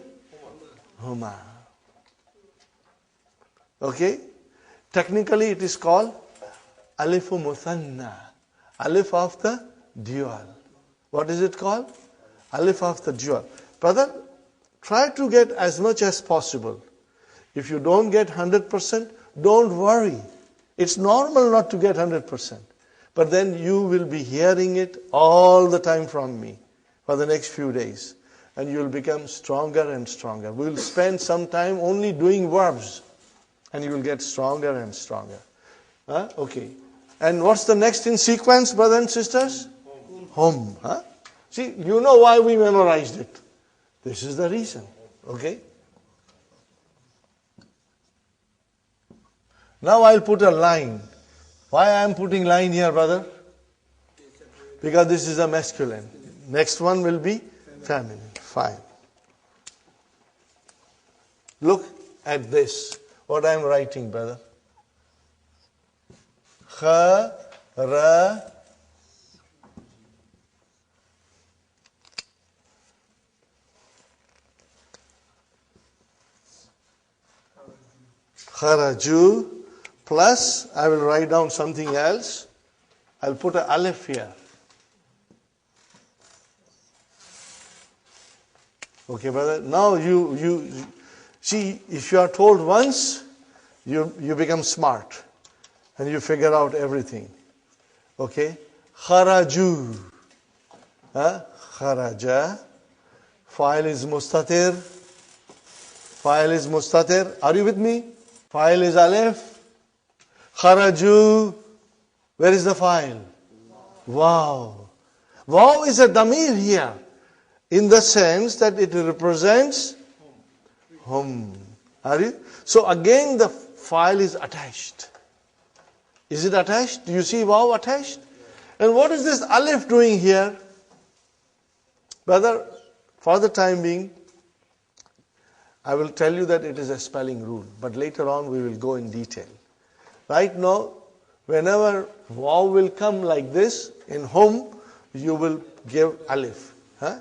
Huma. Okay? Technically it is called alifu muthanna. Alif of the dual. What is it called? Alif of the dual. Brother, try to get as much as possible. If you don't get 100%, don't worry. It's normal not to get 100%. But then you will be hearing it all the time from me for the next few days. And you will become stronger and stronger. We will spend some time only doing verbs. And you will get stronger and stronger. Okay. And what's the next in sequence, brothers and sisters? Home. See, you know why we memorized it. This is the reason. Okay. Now I'll put a line. Why I am putting line here, brother? Because this is a masculine. Next one will be feminine. Fine. Look at this. What I am writing, brother. Kharaju. Plus, I will write down something else. I'll put an alif here. Okay, brother. Now you see, if you are told once, you become smart. And you figure out everything. Okay? Kharaju. Kharaja. File is mustatir. Fa'il is mustatir. Are you with me? Fa'il is alif. Kharaju. Where is the fa'il? Wow. Wow is a damir here, in the sense that it represents hum. Are you? So again the fa'il is attached. Is it attached? Do you see wow attached? And what is this alif doing here? Brother, for the time being, I will tell you that it is a spelling rule, but later on we will go in detail. Right now, whenever waw will come like this, in home, you will give alif.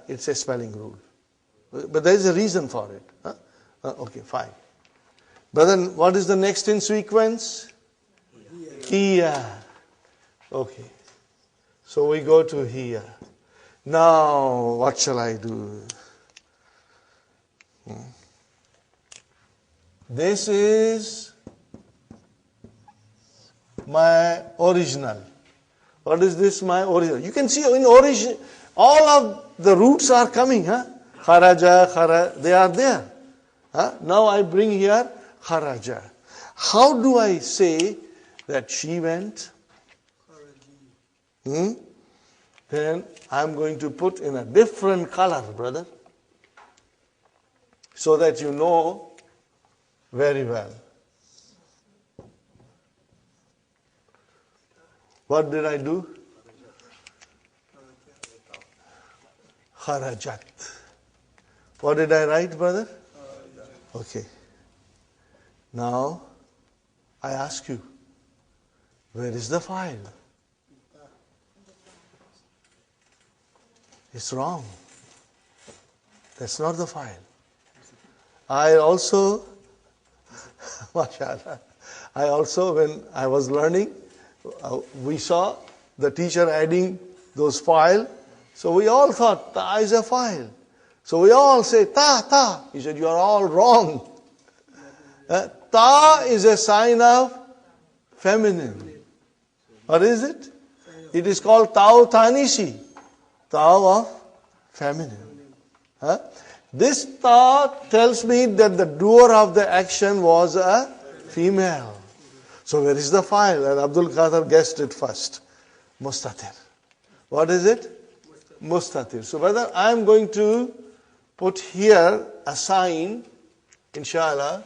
It's a spelling rule. But there is a reason for it. Okay, fine. But then what is the next in sequence? Here. Okay. So we go to here. Now, what shall I do? This is my original. What is this? My original. You can see in origin, all of the roots are coming. Kharaja, khara, they are there. Now I bring here kharaja. How do I say that she went? Then I'm going to put in a different color, brother, so that you know very well. What did I do? Kharajat. What did I write, brother? Okay. Now, I ask you, where is the file? It's wrong. That's not the file. I also, mashallah, when I was learning, we saw the teacher adding those file. So we all thought, ta is a file. So we all say, ta, ta. He said, you are all wrong. Ta is a sign of feminine. What is it? It is called tau tanisi. Tau of feminine. This ta tells me that the doer of the action was a female. So where is the file? And Abdul Qadir guessed it first. Mustatir. What is it? Mustatir. So brother, I am going to put here a sign, inshallah.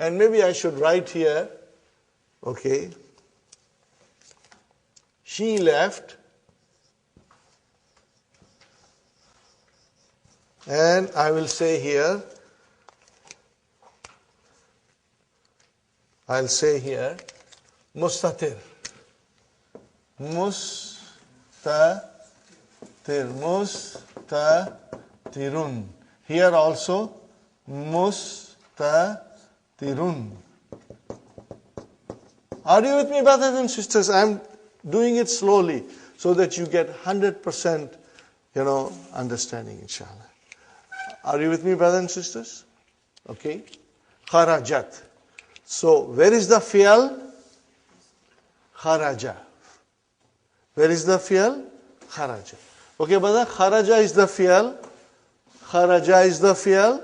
And maybe I should write here, okay. She left. And I will say here, I'll say here, mustatir. Mustatir. Mustatirun. Here also, mustatirun. Are you with me, brothers and sisters? I'm doing it slowly so that you get 100%, understanding, inshallah. Are you with me, brothers and sisters? Okay. Kharajat. So, where is the fi'al? Kharaja. Where is the fi'al? Kharaja. Okay, brother, kharaja is the fi'al. Kharaja is the fi'al.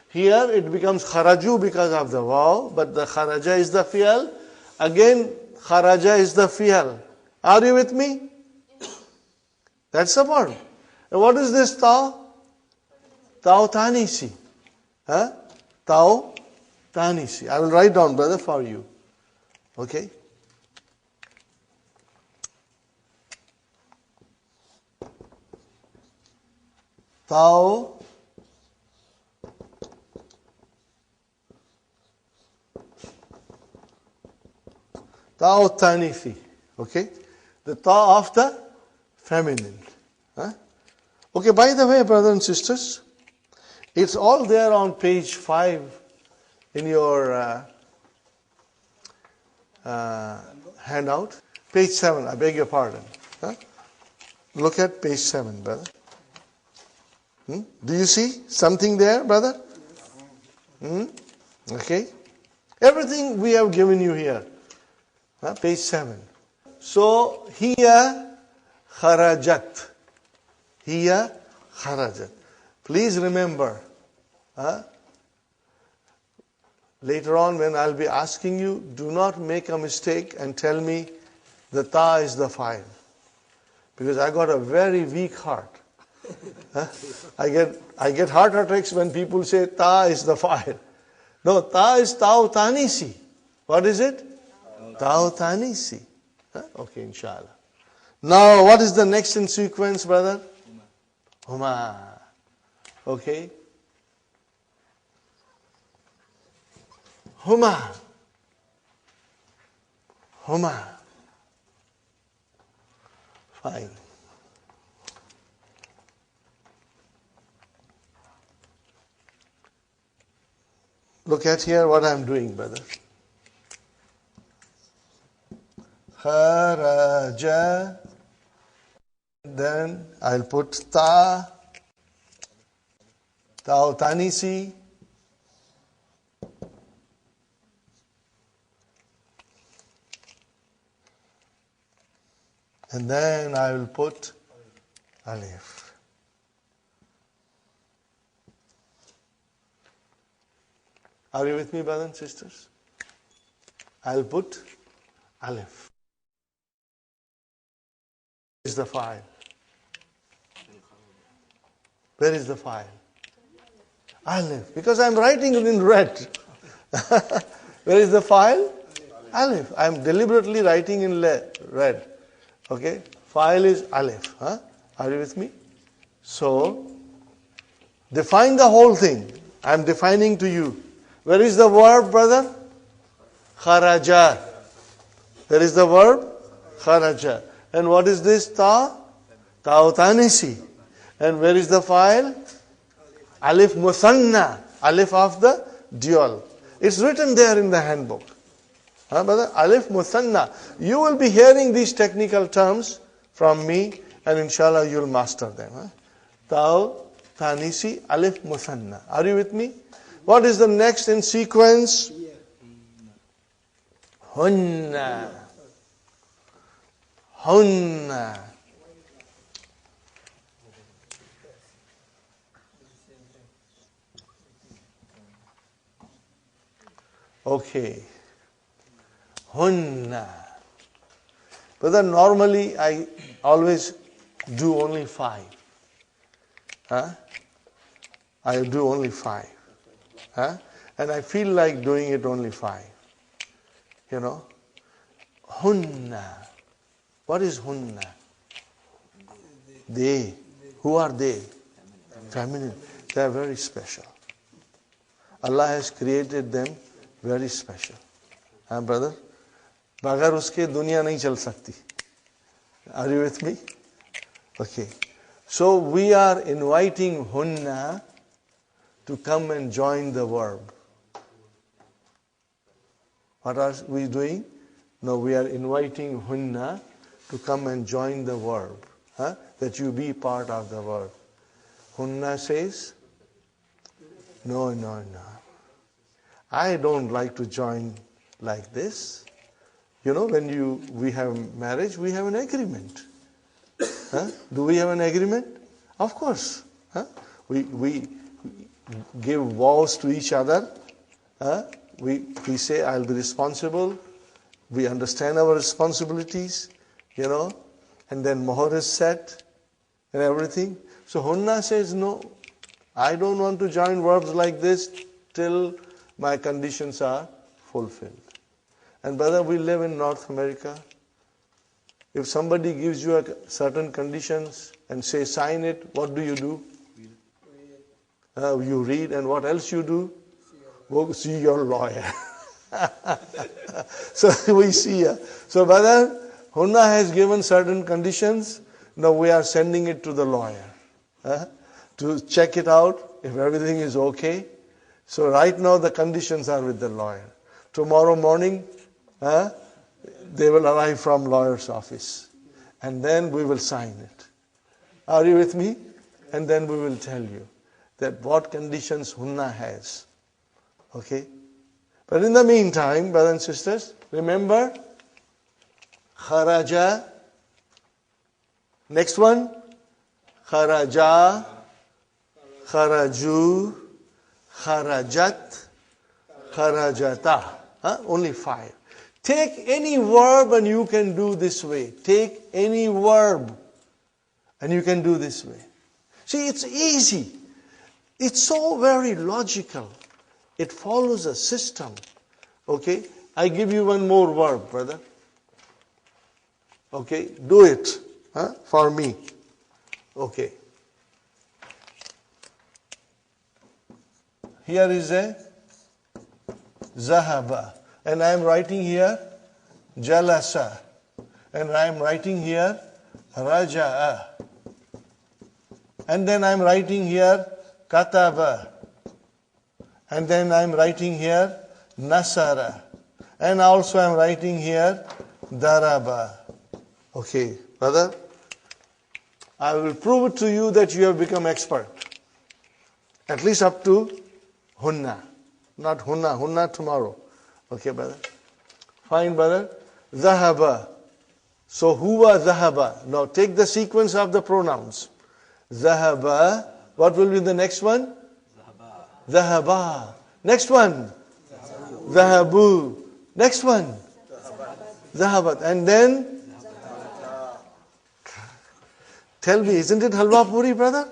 Here it becomes kharaju because of the waw, but the kharaja is the fi'al. Again, kharaja is the fi'al. Are you with me? That's the word. And what is this ta? Tau tanisi. Tau tanisi. I will write down, brother, for you. Okay? Tau tanifi. Okay? The ta of the feminine. Okay, by the way, brothers and sisters, it's all there on page 5 in your handout. Page 7, I beg your pardon. Look at page 7, brother. Do you see something there, brother? Okay. Everything we have given you here. Page 7. So, hiya kharajat. Hiya Kharaja. Please remember, later on when I'll be asking you, do not make a mistake and tell me the ta is the file. Because I got a very weak heart. I get heart attacks when people say ta is the file. No, ta is ta'u tanisi. What is it? Ta'u tanisi. Okay, inshallah. Now, what is the next in sequence, brother? Huma. Okay. Huma. Huma. Fine. Look at here what I'm doing, brother. Kharaja. Then I'll put ta. Ta'u tanisi. And then I will put alif. Are you with me, brothers and sisters? I'll put alif. Where is the file? Where is the file? Alif. Because I'm writing it in red. Where is the file? Alif. I'm deliberately writing in red. Okay? File is alif. Are you with me? So, define the whole thing. I'm defining to you. Where is the verb, brother? Kharaja. Where is the verb? Kharaja. And what is this? Ta? Ta'u tanisi. And where is the file? Alif musanna. Alif of the dual. It's written there in the handbook. Brother? Alif musanna. You will be hearing these technical terms from me, and inshallah you'll master them. Ta'u tanisi, alif musanna. Are you with me? What is the next in sequence? Hunna. Hunna. Okay. Hunna. But then normally I always do only 5. I do only 5. And I feel like doing it only 5. You know? Hunna. What is hunna? They. Who are they? Feminine. They are very special. Allah has created them very special. Brother? Bagar uske dunya nahi chal sakti. Are you with me? Okay. So we are inviting hunna to come and join the verb. What are we doing? No, we are inviting hunna to come and join the verb. That you be part of the verb. Hunna says, no. I don't like to join like this. You know, when we have marriage, we have an agreement. Do we have an agreement? Of course. We give vows to each other. We say, I'll be responsible. We understand our responsibilities, you know. And then mohar is set and everything. So hunna says, no, I don't want to join verbs like this till my conditions are fulfilled. And brother, we live in North America. If somebody gives you certain conditions and say sign it, what do? You read, and what else you do? Go see your lawyer. So we see. So brother, Hunna has given certain conditions. Now we are sending it to the lawyer to check it out if everything is okay. So right now the conditions are with the lawyer. Tomorrow morning, they will arrive from lawyer's office. And then we will sign it. Are you with me? And then we will tell you that what conditions Hunna has. Okay? But in the meantime, brothers and sisters, remember, kharaja. Next one, kharaja. kharaju, kharajat, kharajata. Only 5. Take any verb and you can do this way. Take any verb and you can do this way. See, it's easy. It's so very logical. It follows a system. Okay? I give you one more verb, brother. Okay? Do it for me. Okay. Here is a zahaba. And I am writing here jalasa. And I am writing here raja'a. And then I am writing here kataba. And then I am writing here nasara. And also I am writing here daraba. Okay, brother. I will prove it to you that you have become expert. At least up to hunna. Not hunna. Hunna tomorrow. Okay, brother. Fine, brother. Zahaba. So huwa zahaba. Now take the sequence of the pronouns. Zahaba. What will be the next one? Zahaba. Next one. Zahabu. Next one. Zahabat. And then? Tell me, isn't it halwa puri, brother?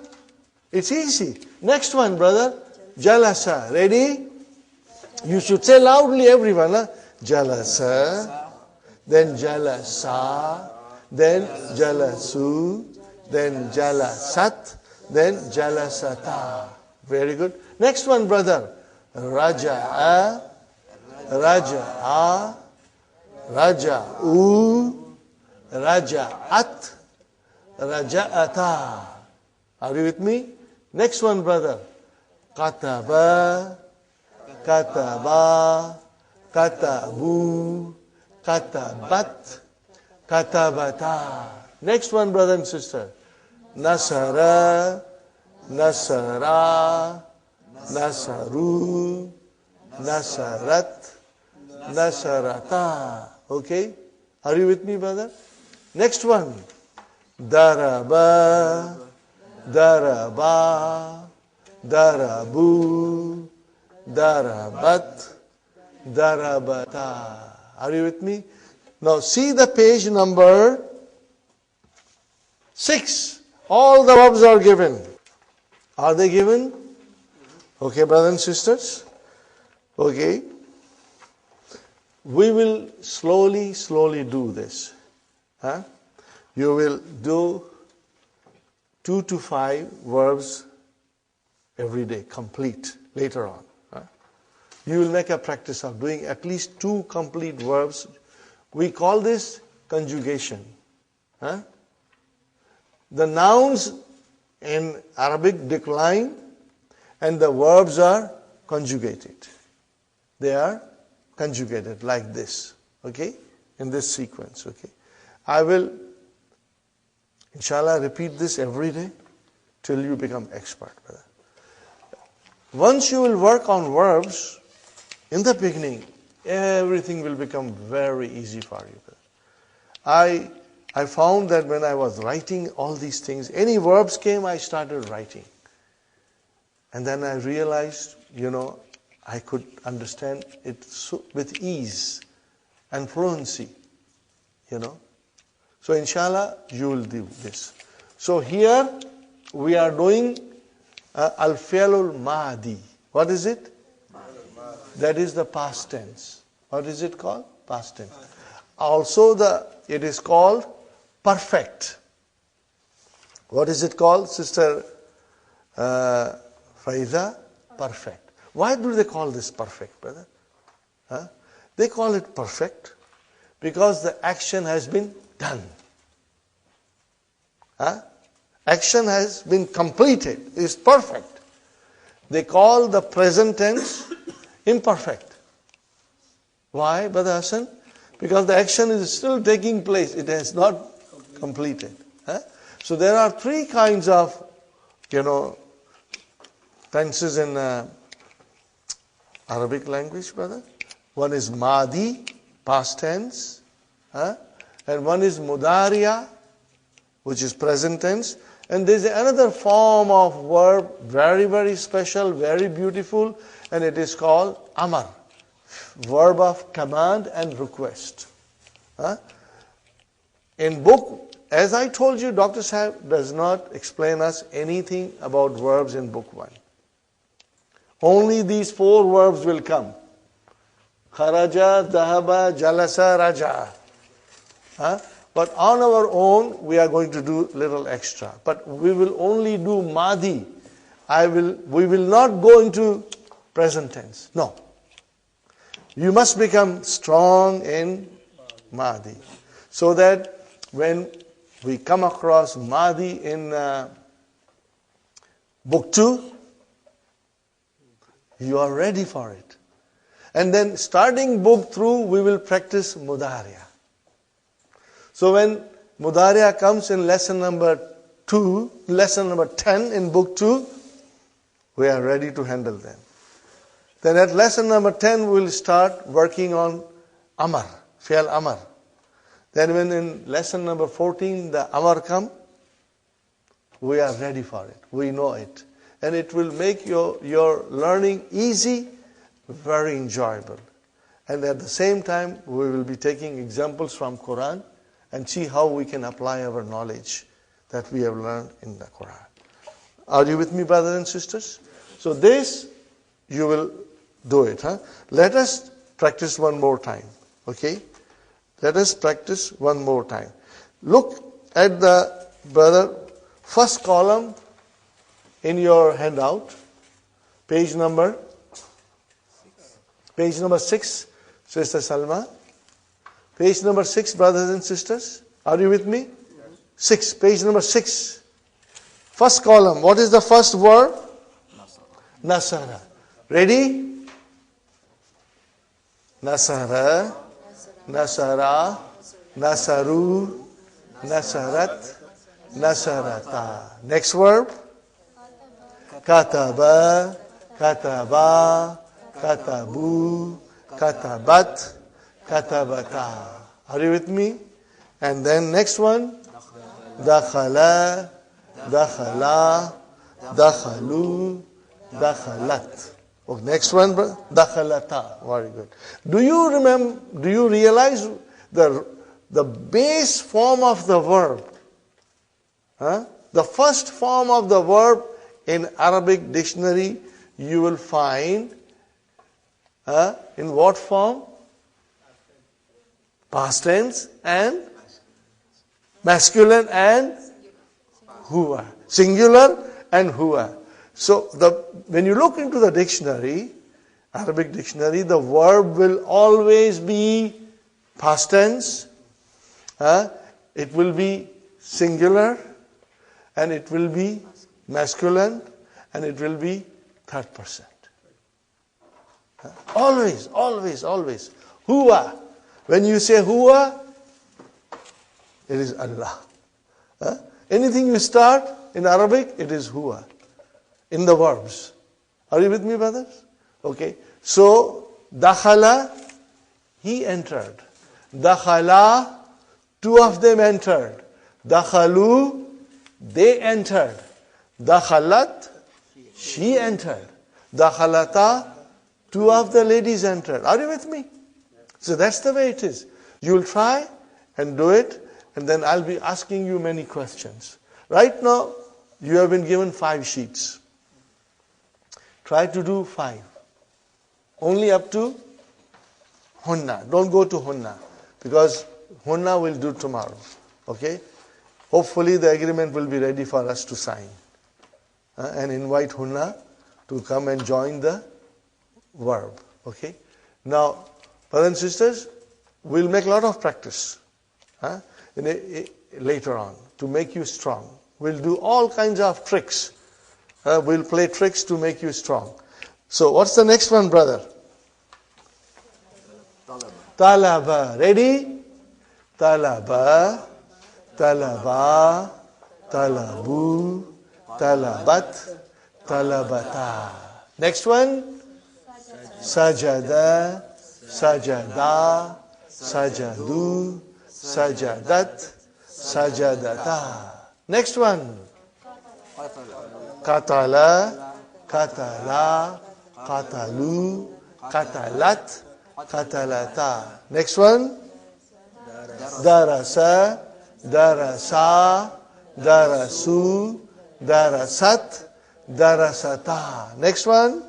It's easy. Next one, brother. Jalasa. Ready? You should say loudly, everyone. Jalasa. Then jalasa. Then jalasu. Then jalasat. Then jalasata. Very good. Next one, brother. Raja'a. Raja'a. Raja'u. Raja'at. Raja'ata. Are you with me? Next one, brother. Kataba. Kataba. Katabu. Katabat. Katabata. Next one, brother and sister. Nasara. Nasara. Nasaru. Nasarat. Nasarata. Okay? Are you with me, brother? Next one. Daraba. Daraba. Darabu. Darabat. Darabata. Are you with me? Now see the page number 6. All the verbs are given. Are they given? Okay, brothers and sisters? Okay. We will slowly do this. You will do 2 to 5 verbs every day, complete, later on. You will make a practice of doing at least 2 complete verbs. We call this conjugation. The nouns in Arabic decline and the verbs are conjugated. They are conjugated like this, okay, in this sequence, okay. I will, inshallah, repeat this every day till you become expert, brother. Once you will work on verbs, in the beginning, everything will become very easy for you, brother. I found that when I was writing all these things, any verbs came, I started writing. And then I realized, I could understand it with ease and fluency, So inshallah, you will do this. So here, we are doing al-fi'lul madi. What is it? That is the past tense. What is it called? Past tense. Also, it is called perfect. What is it called, Sister Faiza? Perfect. Why do they call this perfect, brother? They call it perfect because the action has been done. Action has been completed. It's perfect. They call the present tense imperfect. Why, Brother Hassan? Because the action is still taking place. It has not completed. So there are 3 kinds of, tenses in Arabic language, brother. One is Madi, past tense. And one is Mudariya, which is present tense. And there's another form of verb, very, very special, very beautiful, and it is called amar. Verb of command and request. In book, as I told you, Dr. Sahib does not explain us anything about verbs in book 1. Only these 4 verbs will come. Kharaja, dhahaba, jalasa, raja. But on our own, we are going to do little extra. But we will only do madi. We will not go into present tense. No. You must become strong in madi. So that when we come across madi in book 2, you are ready for it. And then starting book through, we will practice mudariya. So when mudariya comes in lesson number 2, lesson number 10 in book 2, we are ready to handle them. Then at lesson number 10, we will start working on amar, fi'al amar. Then when in lesson number 14, the amar come, we are ready for it. We know it. And it will make your learning easy, very enjoyable. And at the same time, we will be taking examples from Quran and see how we can apply our knowledge that we have learned in the Quran. Are you with me, brothers and sisters? So this, you will do it. Let us practice one more time. Okay? Let us practice one more time. Look at the, brother, first column in your handout. Page number 6, Sister Salma. Page number 6, brothers and sisters. Are you with me? 6, page number 6. First column. What is the first word? Nasara. Ready? Nasara, Nasara, Nasaru, Nasarat, Nasarata. Next verb? Kataba, Kataba, Katabu, Katabat, Katabata. Are you with me? And then next one? Dakhala, Dakhala, Dakhalu, Dakhalat. Okay, next one, Dakhalata. Very good. Do you realize the base form of the verb? The first form of the verb in Arabic dictionary you will find in what form? Past tense and masculine and huwa. Singular and huwa. So when you look into the dictionary, Arabic dictionary, the verb will always be past tense. It will be singular, and it will be masculine, and it will be third person. Always, always, always. Huwa. When you say huwa, it is Allah. Anything you start in Arabic, it is huwa. In the verbs. Are you with me, brothers? Okay. So, dakhala, he entered. Dakhala, two of them entered. Dakhalu, they entered. Dakhalat, she entered. Dakhalata, two of the ladies entered. Are you with me? So that's the way it is. You will try and do it, and then I'll be asking you many questions. Right now, you have been given 5 sheets. Try to do 5. Only up to hunna. Don't go to hunna, because hunna will do tomorrow. Okay? Hopefully the agreement will be ready for us to sign. And invite hunna to come and join the verb. Okay? Now, brothers and sisters, we'll make a lot of practice later on to make you strong. We'll do all kinds of tricks. We'll play tricks to make you strong. So what's the next one, brother? Talaba. Ready? Talaba, talaba, talabu, talabat, talabata. Next one? Sajada, sajada, sajadu, sajadat, sajadata. Next one? Qatala, qatala, qatalu, qatalat, qatalata. Next one. Darasa, darasa, darasu, darasat, darasata. Next one.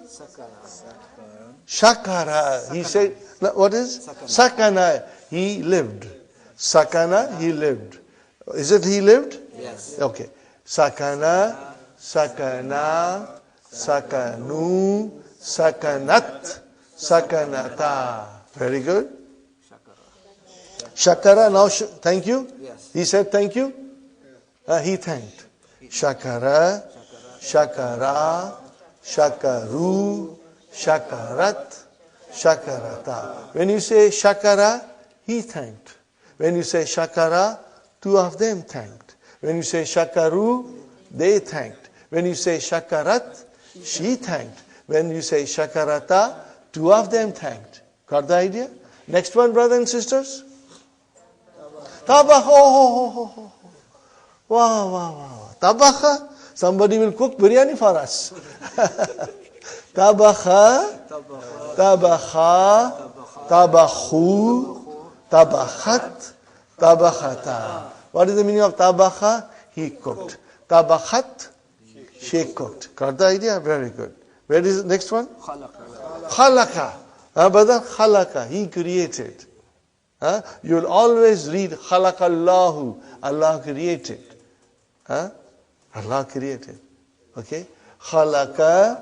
Shakara. He said, what is? Sakana. He lived. Sakana, he lived. Is it he lived? Yes. Okay. Sakana, sakana, sakanu, sakanat, sakanata. Very good. Shakara, now thank you. Yes. He said thank you. He thanked. Shakara, shakara, shakaru, shakarat, shakarata. When you say shakara, he thanked. When you say shakara, two of them thanked. When you say shakaru, they thanked. When you say shakarat, she thanked. When you say shakarata, two of them thanked. Got the idea? Next one, brothers and sisters. Tabakha. Oh. Wow. Tabakha. Somebody will cook biryani for us. Tabakha. Tabakha. Tabakhu. Tabakhat. Tabakhata. What is the meaning of tabakha? He cooked. Tabakhat. She cooked. Got the idea? Very good. Where is the next one? Khalaka. Brother, khalaka. He created. You will always read khalakallahu. Allah created. Allah created. Okay? Khalaka,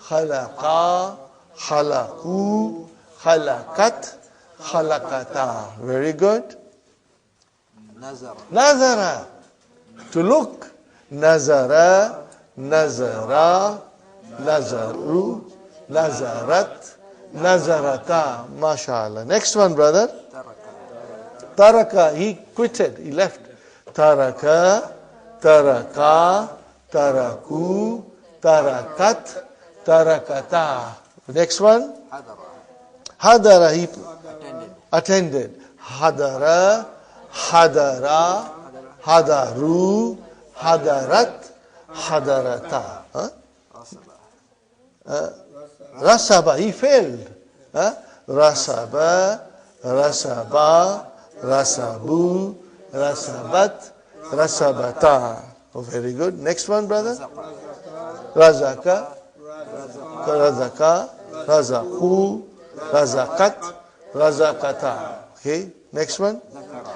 khalaqa, khalaqu, khalakat, khalaqata. Very good. Nazara. To look. Nazara, nazara, nazaru, nazarat, nazarata. MashaAllah. Next one, brother. Taraka. He quitted. He left. Taraka, taraka, taraku, tarakat, tarakata. Next one. Hadara. He attended. Hadara, hadara, hadaru, hadarat, hadarata. Rasaba. He failed. Rasaba, rasaba, rasabu, rasabat, rasabata. Oh, very good. Next one, brother. Razaka, razaka, razaku, razakat, razakata. Okay. Next one.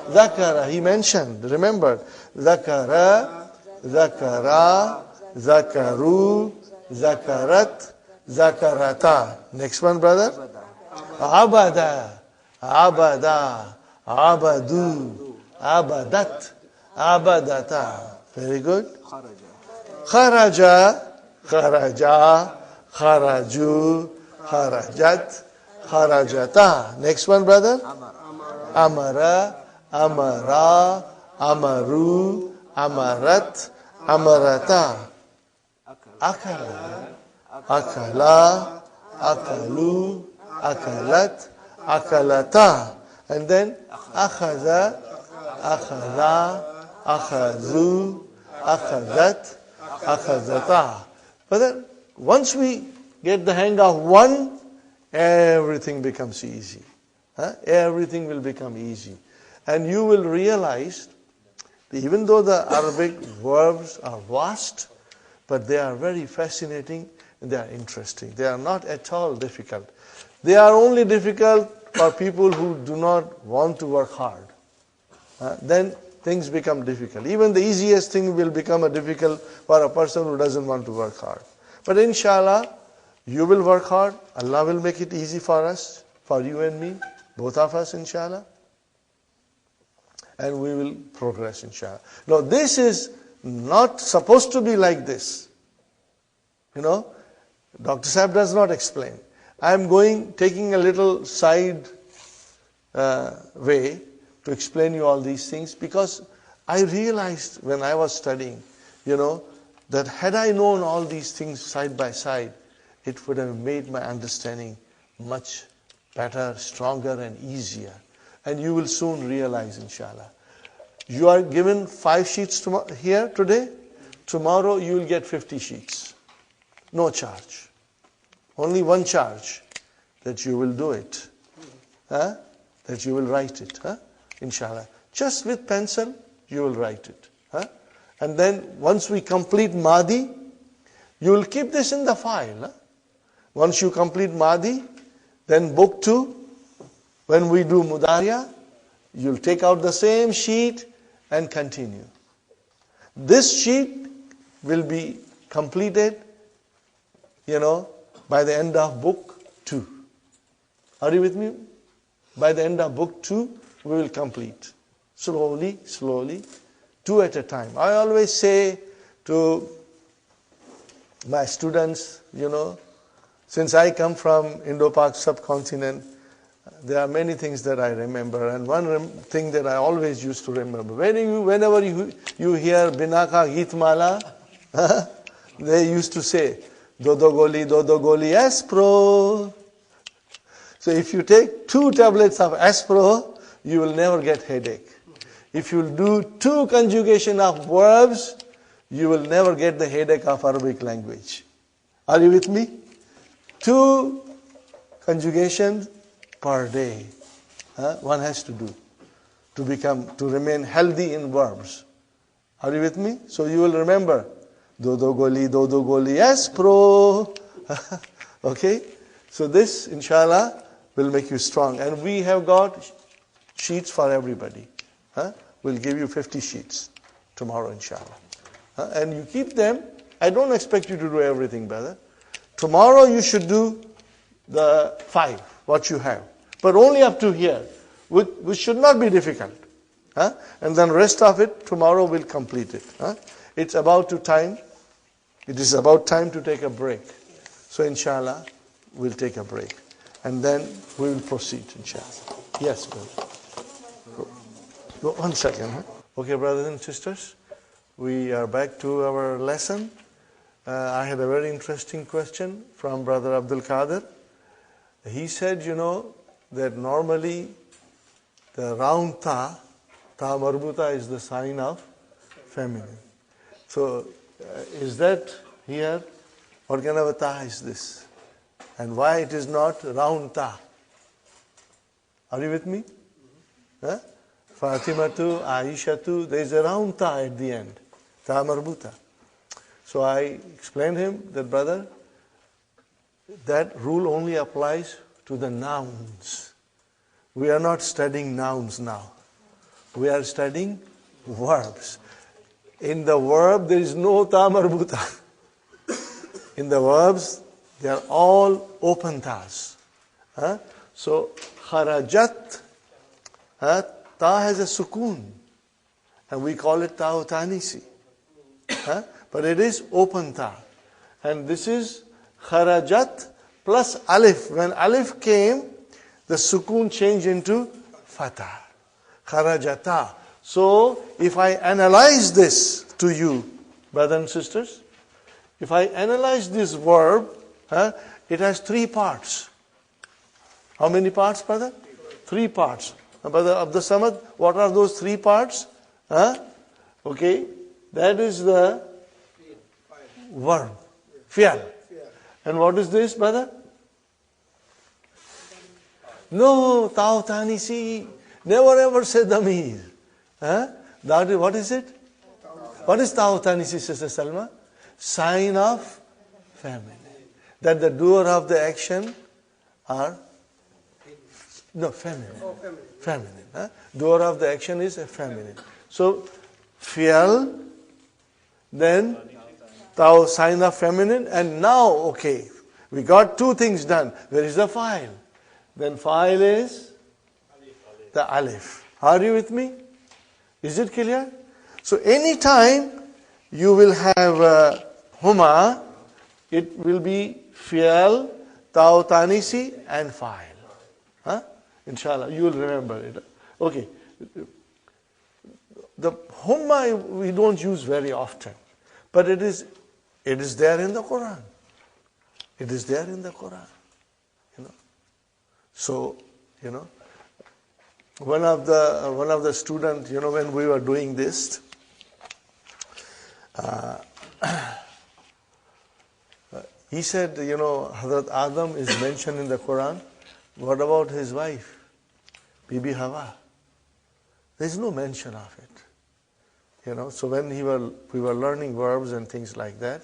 Zakara. He mentioned. Remember. Zakara, zakara, zakaru, zakarat, zakarata. Next one, brother. Abada, abada, abadu, abadat, abadata. Very good. Kharaja, kharaja, kharaju, kharajat, kharajata. Next one, brother. Amara, amara, amaru, amarat, amarata. Akala, akala, akalu, akalat, akalata. And then akhadha, akhadha, akhadhu, akhadhat, akhadhata. But then once we get the hang of one, everything becomes easy. Everything will become easy. And you will realize, even though the Arabic verbs are vast, but they are very fascinating and they are interesting. They are not at all difficult. They are only difficult for people who do not want to work hard. Then things become difficult. Even the easiest thing will become a difficult for a person who doesn't want to work hard. But inshallah, you will work hard. Allah will make it easy for us, for you and me, both of us, inshallah. And we will progress, inshallah. Now, this is not supposed to be like this. Dr. Saab does not explain. I am taking a little side way to explain you all these things, because I realized when I was studying, that had I known all these things side by side, it would have made my understanding much better, stronger and easier. And you will soon realize, inshallah. You are given 5 sheets here today. tomorrow you will get 50 sheets. No charge. Only one charge, that you will do it. That you will write it. Inshallah. Just with pencil, you will write it. And then once we complete Madi, you will keep this in the file. Once you complete Madi, then book 2, when we do Mudariya, you'll take out the same sheet and continue. This sheet will be completed, by the end of book 2. Are you with me? By the end of book 2, we will complete. Slowly, 2 at a time. I always say to my students, since I come from Indo-Pak subcontinent, there are many things that I remember. And one thing that I always used to remember, whenever you hear Binaka Gitmala, they used to say, Dodo goli, Aspro. So if you take 2 tablets of Aspro, you will never get headache. If you do 2 conjugation of verbs, you will never get the headache of Arabic language. Are you with me? 2 conjugations per day. One has to do to remain healthy in verbs. Are you with me? So you will remember Dodo goli, Aspro. Okay? So this, inshallah, will make you strong. And we have got sheets for everybody. We'll give you 50 sheets tomorrow, inshallah. And you keep them. I don't expect you to do everything, brother. Tomorrow you should do the 5, what you have. But only up to here, which should not be difficult. And then rest of it, tomorrow we'll complete it. It is about time to take a break. So inshallah, we'll take a break. And then we will proceed, inshallah. Yes, brother. Go 1 second. Okay, brothers and sisters, we are back to our lesson. I had a very interesting question from Brother Abdul Qadir. He said, that normally the round ta marbuta is the sign of feminine. So, is that here? What kind of a ta is this? And why it is not round ta? Are you with me? Fatimatu, Aishatu, there is a round ta at the end. Ta marbuta. So I explained him that, brother, that rule only applies to the nouns. We are not studying nouns now. We are studying verbs. In the verb, there is no ta marbuta. In the verbs, they are all open tas. So, kharajat, ta has a sukoon. And we call it ta utanisi. But it is open ta. And this is kharajat plus alif. When alif came, the sukoon changed into fatah. Kharajata. So, if I analyze this to you, brothers and sisters, if I analyze this verb, it has 3 parts. How many parts, brother? 3 parts. Brother Abdul Samad, what are those 3 parts? Okay, that is the verb. Fi'al. And what is this, brother? No, ta'utanisi. Never ever say damir. That is, what is it? What is ta'utanisi, Sister Salma? Sign of feminine. That the doer of the action are feminine. Feminine. Doer of the action is a feminine. So, fi'al, then ta'u, sign of feminine, and now, okay, we got 2 things done. Where is the file? Then file is the alif. Are you with me? Is it clear? So anytime you will have huma, it will be fi'al, ta'u tanisi, and file. Inshallah, you will remember it. Okay. The humma we don't use very often, but it is there in the Quran. It is there in the Quran. So, one of the students, when we were doing this, He said, Hazrat Adam is mentioned in the Quran. What about his wife, Bibi Hawa? There's no mention of it. So when we were learning verbs and things like that,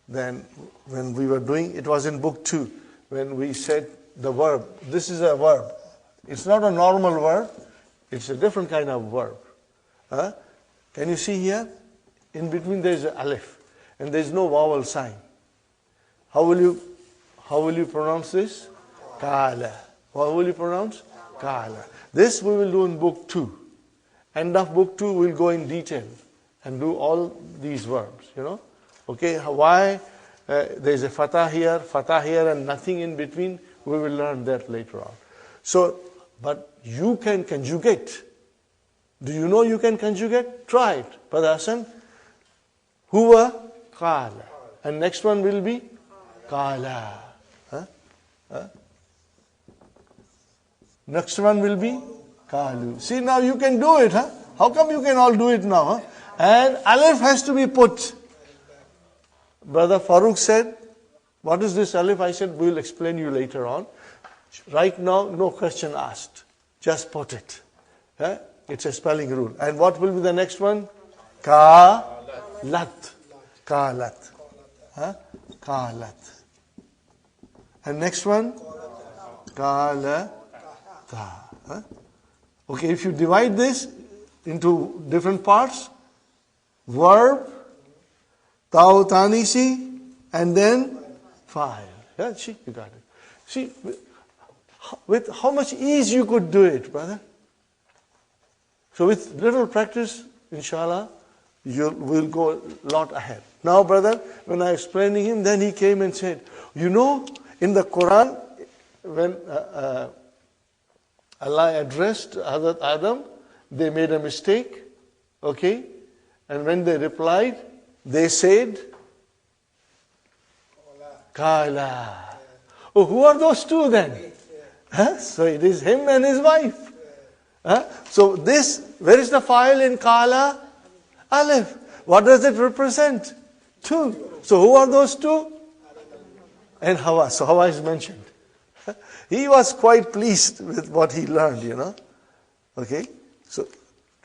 then when we were doing, it was in book 2, when we said the verb, this is a verb. It's not a normal verb, it's a different kind of verb. Can you see here? In between there is an alif, and there is no vowel sign. How will you pronounce this? Kala. How will you pronounce? Kala. This we will do in book 2. End of book 2 we'll go in detail and do all these verbs, Okay, why there is a fatah here and nothing in between, we will learn that later on. So, but you can conjugate. Do you know you can conjugate? Try it. Brother Hassan, huwa qala. And next one will be qala. Next one will be qalu. See, now you can do it, huh? How come you can all do it now, huh? And alif has to be put. Brother Farooq said, what is this alif? I said, we'll explain you later on. Right now, no question asked. Just put it. It's a spelling rule. And what will be the next one? Ka-lat. Ka-lat. Ka-lat. And next one? Ka-la-ta. Okay, if you divide this into different parts, verb, Tau Tanisi, and then file. Yeah, see, you got it. See, with how much ease you could do it, brother. So with little practice, inshallah, you will go a lot ahead. Now, brother, when I explained to him, then he came and said, in the Quran, when Allah addressed Hazrat Adam, they made a mistake, okay? And when they replied, they said, Kala. Oh, who are those two then? So it is him and his wife. So this, where is the file in Kala? Alif. What does it represent? 2. So who are those 2? And Hawa. So Hawa is mentioned. He was quite pleased with what he learned, Okay? So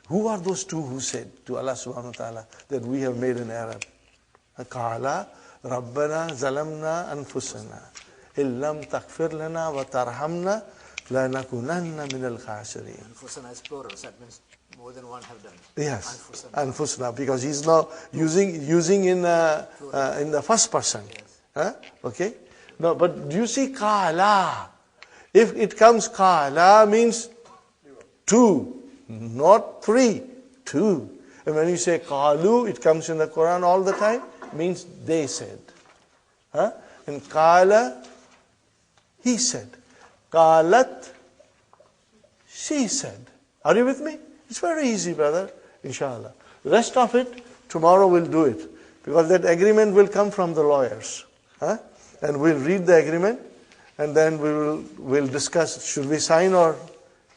who are those 2 who said to Allah subhanahu wa ta'ala that we have made an error? Qala Rabbana zalamna anfusana illam taghfir lana wa tarhamna lanakunanna min al-khasirin. Anfusana is plural, so that means more than one have done. Yes, anfusana, because he's now using in the first person. Yes. Okay? No, but do you see Qala? If it comes Qala means 2, not 3, 2. And when you say Qalu, it comes in the Quran all the time, means they said. And Qala, he said. Qalat, she said. Are you with me? It's very easy, brother, inshallah. The rest of it, tomorrow we'll do it. Because that agreement will come from the lawyers. And we'll read the agreement, and then we'll discuss, should we sign or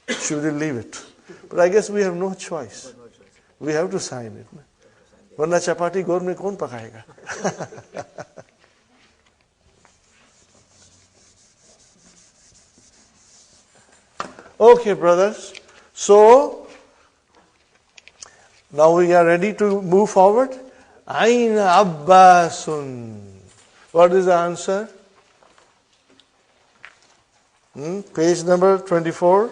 should we leave it? But I guess we have no choice. We have to sign it. Varna chapati gaur mein kaun pakayega? Okay, brothers. So, now we are ready to move forward. Aina Abbasun. What is the answer? Page number 24.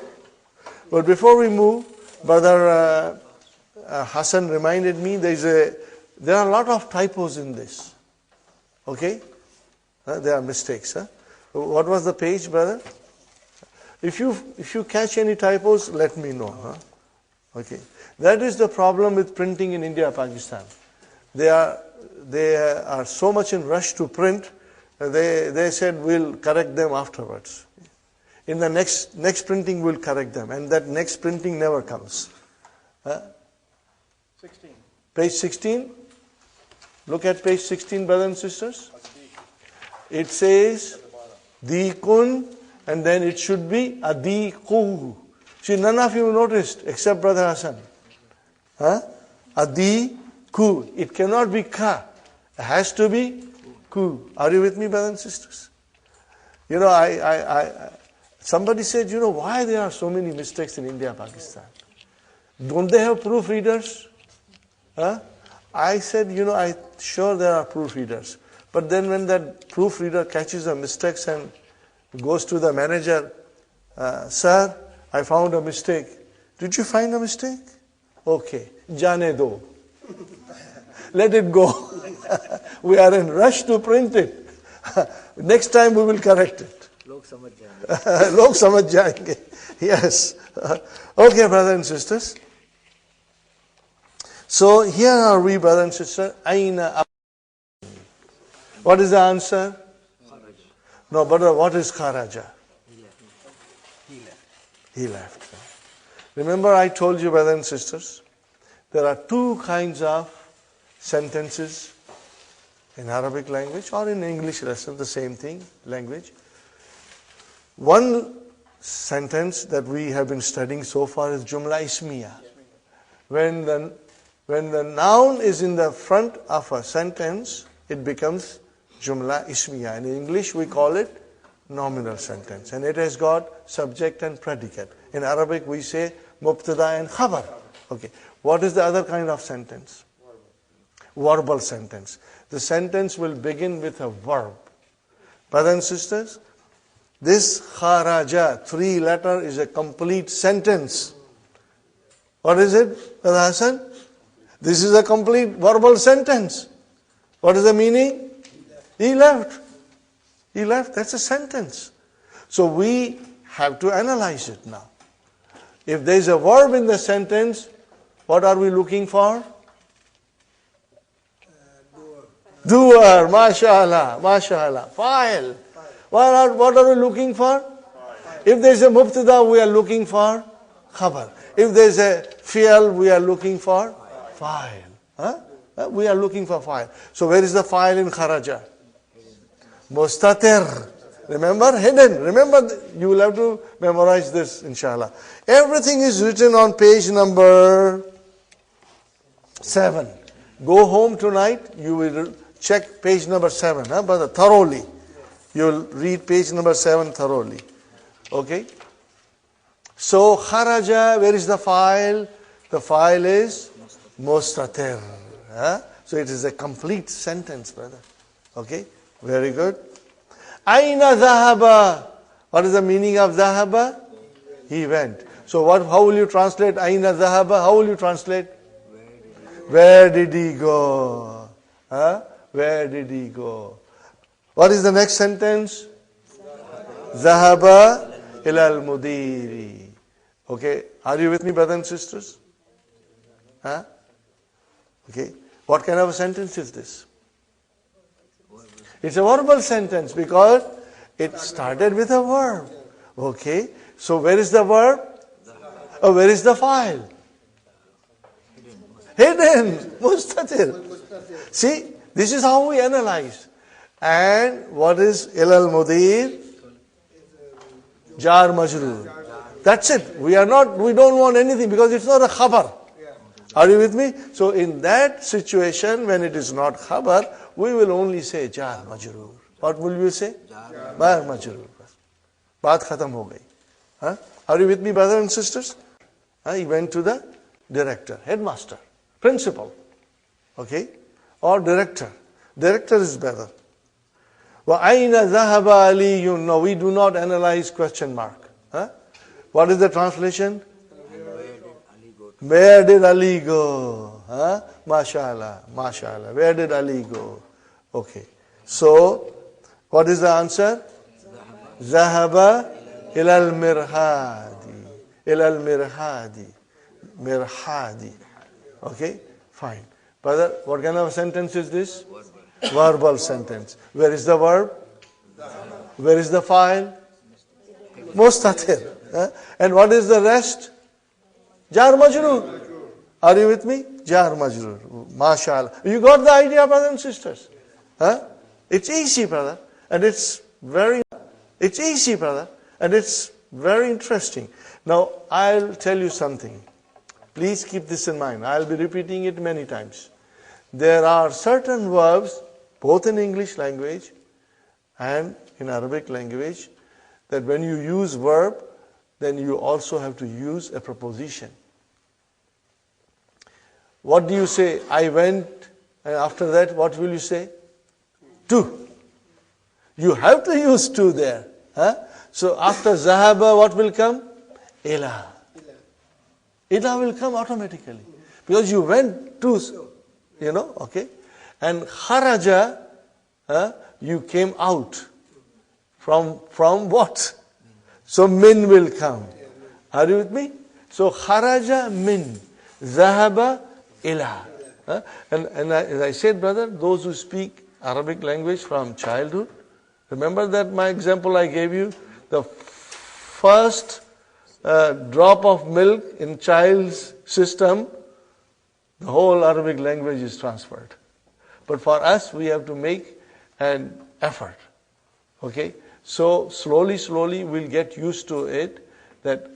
But before we move, Brother Hassan reminded me there are a lot of typos in this. Okay? There are mistakes. What was the page, brother? If you catch any typos, let me know. Okay. That is the problem with printing in India, Pakistan. They are so much in rush to print, they said we'll correct them afterwards. In the next printing we'll correct them, and that next printing never comes. 16. Page 16. Look at page 16, brothers and sisters. It says Dikun, and then it should be Adiku. See, none of you noticed except Brother Hassan. Adiku. It cannot be Ka. It has to be ku. Are you with me, brothers and sisters? You know, somebody said, you know, why there are so many mistakes in India, Pakistan? Don't they have proofreaders? Huh? I said, you know, I'm sure there are proofreaders. But then when that proofreader catches the mistakes and goes to the manager, sir, I found a mistake. Did you find a mistake? Okay, jane do. Let it go. We are in rush to print it. Next time we will correct it. Log samajh jayenge. Log samajh jayenge. Yes. Okay, brothers and sisters. So here are we, brothers and sisters. Aina. What is the answer? No, but what is kharaja? He left. Remember I told you, brothers and sisters, there are two kinds of sentences in Arabic language or in English lesson, the same thing, language. One sentence that we have been studying so far is Jumla Ismiya. When the noun is in the front of a sentence, it becomes Jumla Ismiya. In English we call it nominal sentence. And it has got subject and predicate. In Arabic we say Mubtada and Khabar. Okay. What is the other kind of sentence? Verbal sentence. The sentence will begin with a verb. Brothers and sisters, this kharaja, 3 letter, is a complete sentence. What is it, Brother Hassan? This is a complete verbal sentence. What is the meaning? He left. He left. That's a sentence. So we have to analyze it now. If there is a verb in the sentence, what are we looking for? Doer. Mashallah. Mashallah. Fa'il. What are we looking for? If there is a mubtada, we are looking for khabar. If there is a fi'al, we are looking for fa'il. Huh? We are looking for fa'il. So where is the fa'il in kharaja? Mustatir. Remember? Hidden. Remember, you will have to memorize this, inshallah. Everything is written on page number 7. Go home tonight, you will check page number 7, but thoroughly. You will read page number 7 thoroughly. Okay? So, kharaja, where is the file? The file is mustatir. So it is a complete sentence, brother. Okay? Very good. Aina dhahaba. What is the meaning of dhahaba? He went. So how will you translate aina dhahaba? How will you translate? Where did he go? Where did he go? What is the next sentence? Dhahaba ilal mudiri. Okay, are you with me, brothers and sisters? Okay, what kind of a sentence is this? It's a verbal sentence because it started with a verb. Okay, so where is the verb? Where is the file? Hidden. Mustatir. See, this is how we analyze. And what is ilal mudir? Jar majroor. That's it. We don't want anything because it's not a khabar. Are you with me? So in that situation, when it is not khabar, we will only say jar majroor. What will you say? Jar majroor. Baat khatam ho gayi. Are you with me, brothers and sisters? He went to the director, headmaster, principal. Okay? Or director. Director is better. وَأَيْنَ ذَهَبَ عَلِيٌّ. No, we do not analyze question mark. What is the translation? Where did Ali go? Mashallah, mashallah. Where did Ali go? Okay. So, what is the answer? Zahaba ilal mirhadi. Ilal mirhadi. Mirhadi. Okay? Fine. Brother, what kind of a sentence is this? Verbal sentence. Where is the verb? Where is the file? Mustatir. And what is the rest? Jar majroor. Are you with me? Jar majroor. Mashallah. You got the idea, brothers and sisters? It's easy, brother. And it's easy, brother. And it's very interesting. Now, I'll tell you something. Please keep this in mind. I'll be repeating it many times. There are certain verbs both in English language and in Arabic language, that when you use verb, then you also have to use a preposition. What do you say? I went, and after that, what will you say? To. You have to use to there. Huh? So after Zahaba, what will come? Ila. Ila will come automatically. Because you went to, okay? And Kharaja, you came out. From what? So min will come. Are you with me? So kharaja min, zahaba ila. And as I said, brother, those who speak Arabic language from childhood, remember that my example I gave you, the first drop of milk in child's system, the whole Arabic language is transferred. But for us, we have to make an effort. Okay? So slowly we'll get used to it, that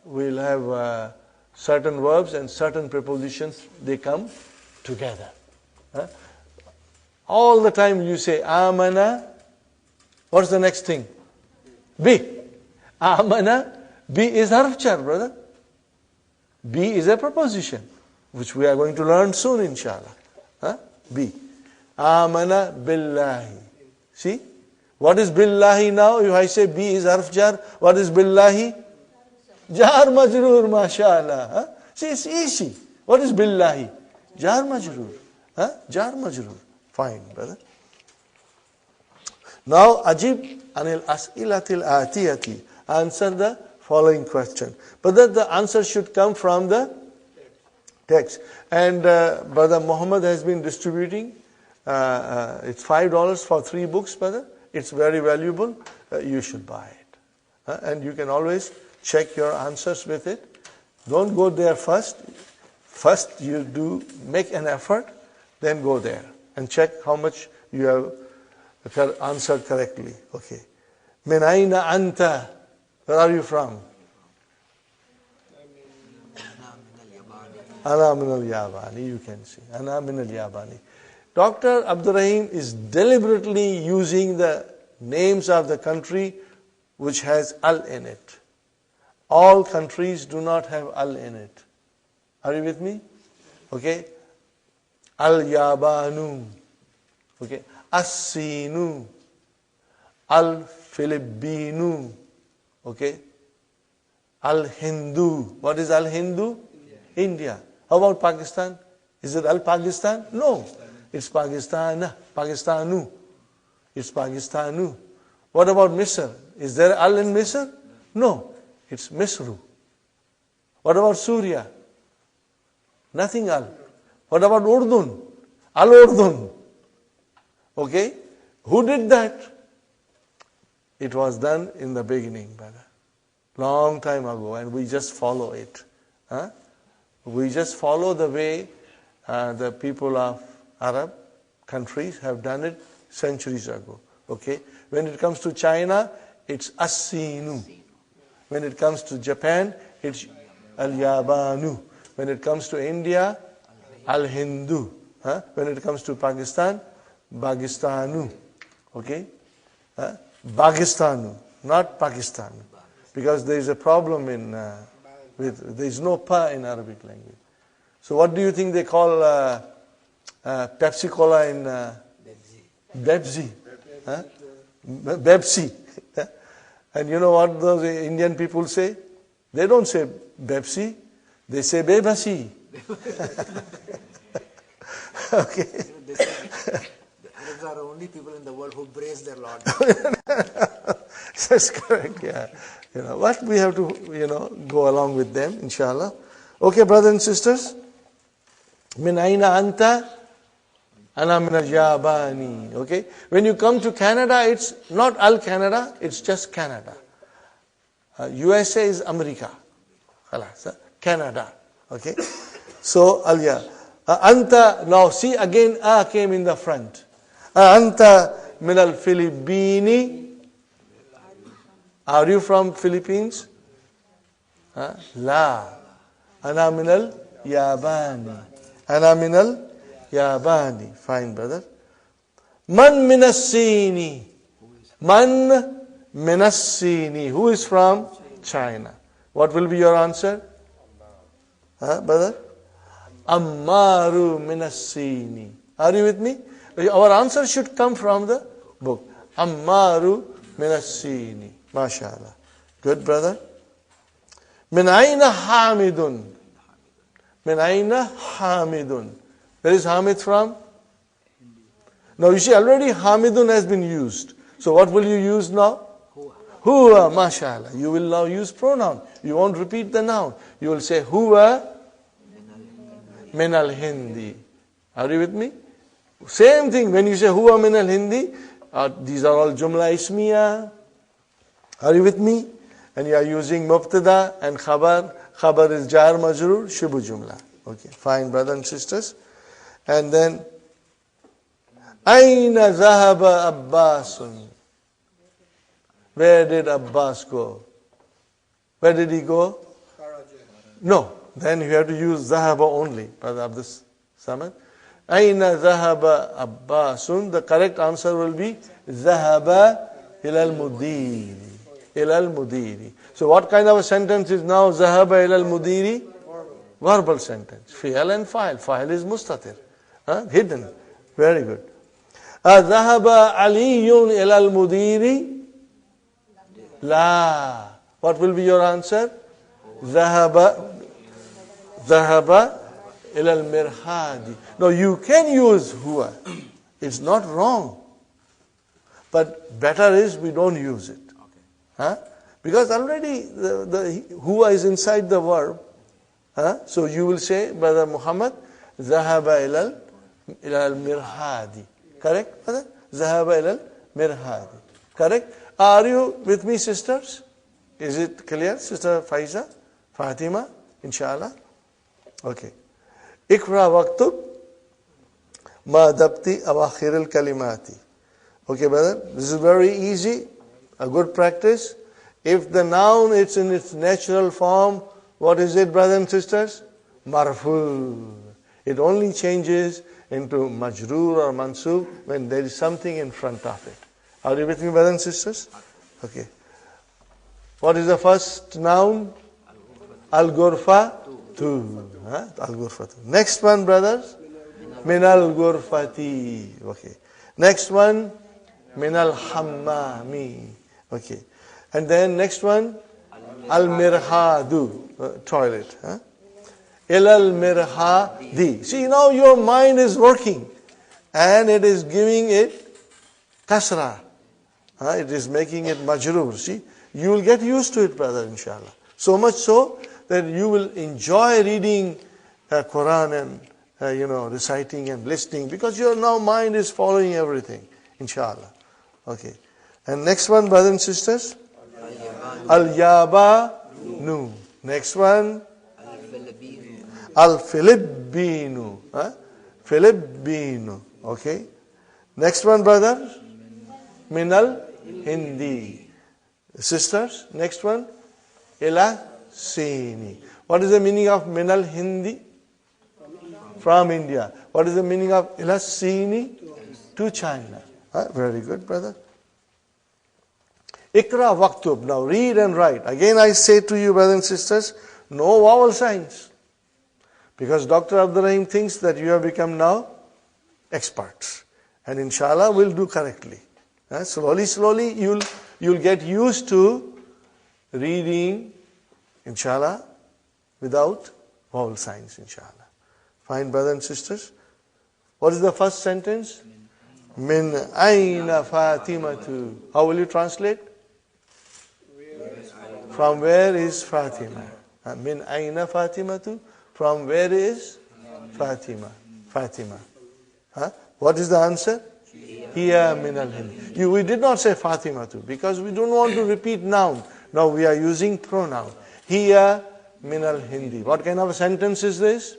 we'll have certain verbs and certain prepositions, they come together. All the time you say amana, what's the next thing? Bi. Amana, bi is harf jar, brother. Bi is a preposition, which we are going to learn soon, inshallah. Bi. Amana billahi. See? What is billahi now? If I say bi is harf jar, what is billahi? Jar majroor, mashallah. See, it's easy. What is billahi? Jar majroor. Jar majroor. Fine, brother. Now, ajib anil as'ilatil atiyati. Answer the following question. But that the answer should come from the text. And Brother Muhammad has been distributing. It's $5 for 3 books, brother. It's very valuable. You should buy it. And you can always check your answers with it. Don't go there first. First you do make an effort, then go there and check how much you have answered correctly. Okay. Min aina anta? Where are you from? Ana min al-Yabani. You can see. Ana min al-Yabani. Dr. Abdur Rahim is deliberately using the names of the country which has al in it. All countries do not have al in it. Are you with me? Okay. Al-Yabanu. Okay. As-Sinu. Al-Filipinu. Okay. Al-Hindu. What is Al-Hindu? India. How about Pakistan? Is it Al-Pakistan? No. It's Pakistan. Pakistanu. It's Pakistanu. What about Misr? Is there Al in Misr? No. It's Misru. What about Surya? Nothing Al. What about Urdun? Al-Urdun. Okay? Who did that? It was done in the beginning, brother. Long time ago, and we just follow it. We just follow the way the people of Arab countries have done it centuries ago. Okay? When it comes to China, it's As-Sinu. When it comes to Japan, it's Al-Yabanu. When it comes to India, Al-Hindu. When it comes to Pakistan, Bagistanu. Okay? Bagistanu, not Pakistan. Because there is a problem there is no pa in Arabic language. So what do you think they call Pepsi Cola in Bepsi? Bepsi. And you know what those Indian people say? They don't say Bepsi, they say Bebasi. Okay. They say the Arabs are the only people in the world who praise their Lord. That's correct, yeah. What we have to, go along with them, inshallah. Okay, brothers and sisters. Min aina anta? Ana min al-Yabani. Okay? When you come to Canada, it's not Al-Canada, it's just Canada. USA is America. Canada. Okay? So, Al-Ya. Anta, now see again, A came in the front. Anta min al-Filipini. Are you from Philippines? La. Ana min al-Yabani. Ana min al-Yabani. Fine, brother. Man minassini. Man minassini. Who is from China? What will be your answer? Brother? Ammaru minassini. Are you with me? Our answer should come from the book. Ammaru minassini. MashaAllah. Good, brother. Min aina hamidun. Min aina hamidun. Where is Hamid from? Now you see, already Hamidun has been used. So what will you use now? Huwa, mashallah. You will now use pronoun. You won't repeat the noun. You will say huwa min al-Hindi. Are you with me? Same thing when you say huwa min al-Hindi. These are all jumla ismiya. Are you with me? And you are using mubtada and khabar. Khabar is jar majroor, shubu jumla. Okay, fine, brothers and sisters. And then, Aina zahaba Abbasun. Where did Abbas go? Where did he go? No, then you have to use zahaba only, Brother Abdul Samad. Aina zahaba Abbasun. The correct answer will be zahaba ilal mudiri. Ilal mudiri. So what kind of a sentence is now zahaba ilal mudiri? Verbal sentence. Fi'al and fa'il. Fa'il is mustatir. Hidden. Very good. Zahaba aliyun ilal mudiri? La. What will be your answer? Zahaba ilal mirhadi. Now you can use huwa. It's not wrong. But better is we don't use it. Because already the huwa is inside the verb. So you will say, Brother Muhammad, Zahaba ilal mirhadi. Correct, brother? Zahaba ilal mirhadi. Correct? Are you with me, sisters? Is it clear, Sister Faiza? Fatima? Inshallah? Okay. Ikra waktub ma dabti awakhir al kalimati. Okay, brother? This is very easy. A good practice. If the noun is in its natural form, what is it, brothers and sisters? Marfu. It only changes into majroor or mansub when there is something in front of it. Are you with me, brothers and sisters? Okay. What is the first noun? Al-Ghurfatu. Al-Ghurfatu. Next one, brothers? Min al-Ghurfati. Okay. Next one? Min al-Hammami. Okay. And then next one? Al-Mirhadu. Toilet. Ilal mirhadi. See, now your mind is working and it is giving it kasra. It is making it majroor. See, you will get used to it, brother, inshallah. So much so that you will enjoy reading Quran and reciting and listening because your now mind is following everything, inshallah. Okay. And next one, brothers and sisters, al-Yabanu. Next one, al-Filibinu. Filibinu. Okay. Next one, brother, Minal Hindi. Sisters, next one, Ila Sini. What is the meaning of Minal Hindi? From India. What is the meaning of Ila Sini? To China. Very good, brother. Ikra waktub. Now read and write. Again I say to you, brothers and sisters, no vowel signs. Because Dr. Abdur Rahim thinks that you have become now experts. And inshallah we'll do correctly. Slowly you'll get used to reading, inshallah, without vowel signs, inshallah. Fine, brothers and sisters. What is the first sentence? Min aina Fatimatu. How will you translate? From where is Fatima? Min aina Fatimatu. From where is Fatima? Fatima. What is the answer? Hiya min al-Hindi. We did not say Fatima too because we don't want to repeat noun. Now we are using pronoun. Hiya min al-Hindi. What kind of a sentence is this?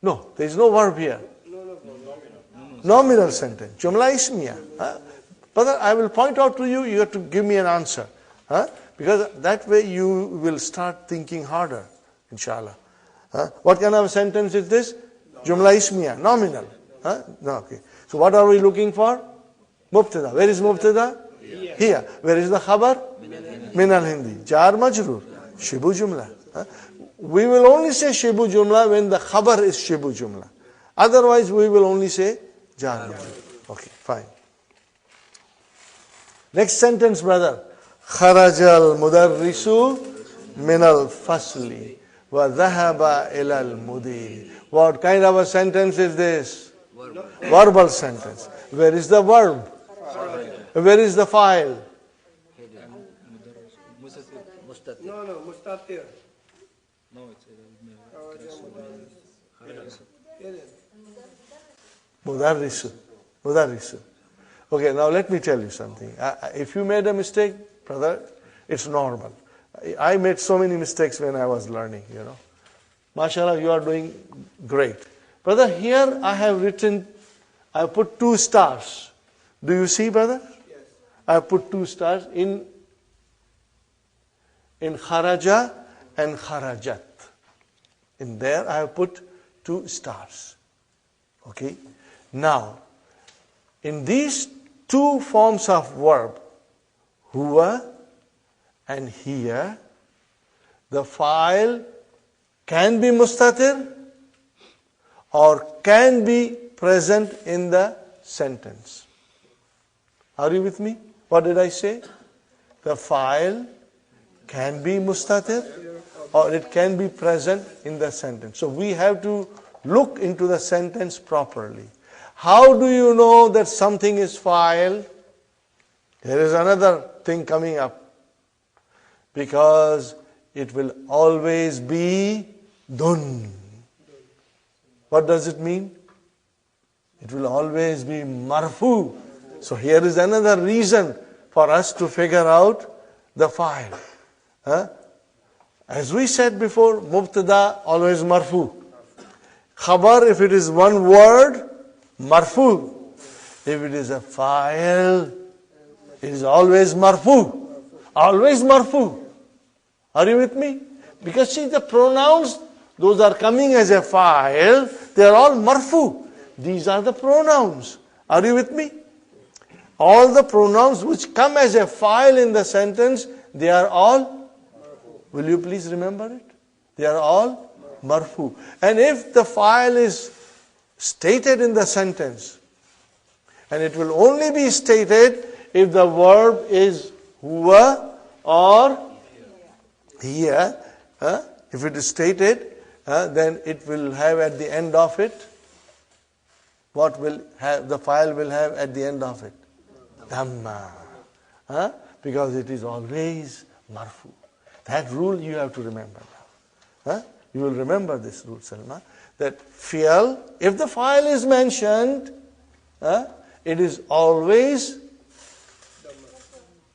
No, there is no verb here. Nominal sentence. Jumla ismiya. Brother, I will point out to you, you have to give me an answer. Because that way you will start thinking harder, inshallah. What kind of a sentence is this? Jumla ismiya, nominal. Huh? No, okay. So what are we looking for? Mubtada. Where is Mubtada? Here. Where is the khabar? Min al-Hindi. Jar majroor. Shibu jumla. Huh? We will only say shibu jumla when the khabar is shibu jumla. Otherwise we will only say jar majroor. Okay, fine. Next sentence, brother. Kharajal mudarrisu min al-fasli wa dhahaba ila al-mudir. What kind of a sentence is this? Verbal sentence. Where is the verb? Where is the file? No, mustatir. Mudarrisu. Mudarrisu. Okay, now let me tell you something. If you made a mistake, brother, it's normal. I made so many mistakes when I was learning, MashaAllah, you are doing great. Brother, here I have put 2 stars. Do you see, brother? Yes. I have put 2 stars in kharaja and kharajat. In there I have put 2 stars. Okay? Now, in these 2 forms of verb, huwa and hiya, the file can be mustatir or can be present in the sentence. Are you with me? What did I say? The file can be mustatir or it can be present in the sentence. So we have to look into the sentence properly. How do you know that something is file? There is another thing coming up. Because it will always be dun. What does it mean? It will always be marfu. So here is another reason for us to figure out the file. As we said before, mubtada always marfu. Khabar, if it is one word, marfu. If it is a file, it is always marfu. Always marfu. Are you with me? Because see, the pronouns, those are coming as a file, they are all marfu. These are the pronouns. Are you with me? All the pronouns which come as a file in the sentence, they are all, will you please remember it? They are all marfu. And if the file is stated in the sentence, and it will only be stated if the verb is huwa or here, if it is stated, then it will have at the end of it, what will have, the file will have at the end of it? Dhamma. Because it is always marfu. That rule you have to remember now. You will remember this rule, Salma, that fi'al, if the file is mentioned, it is always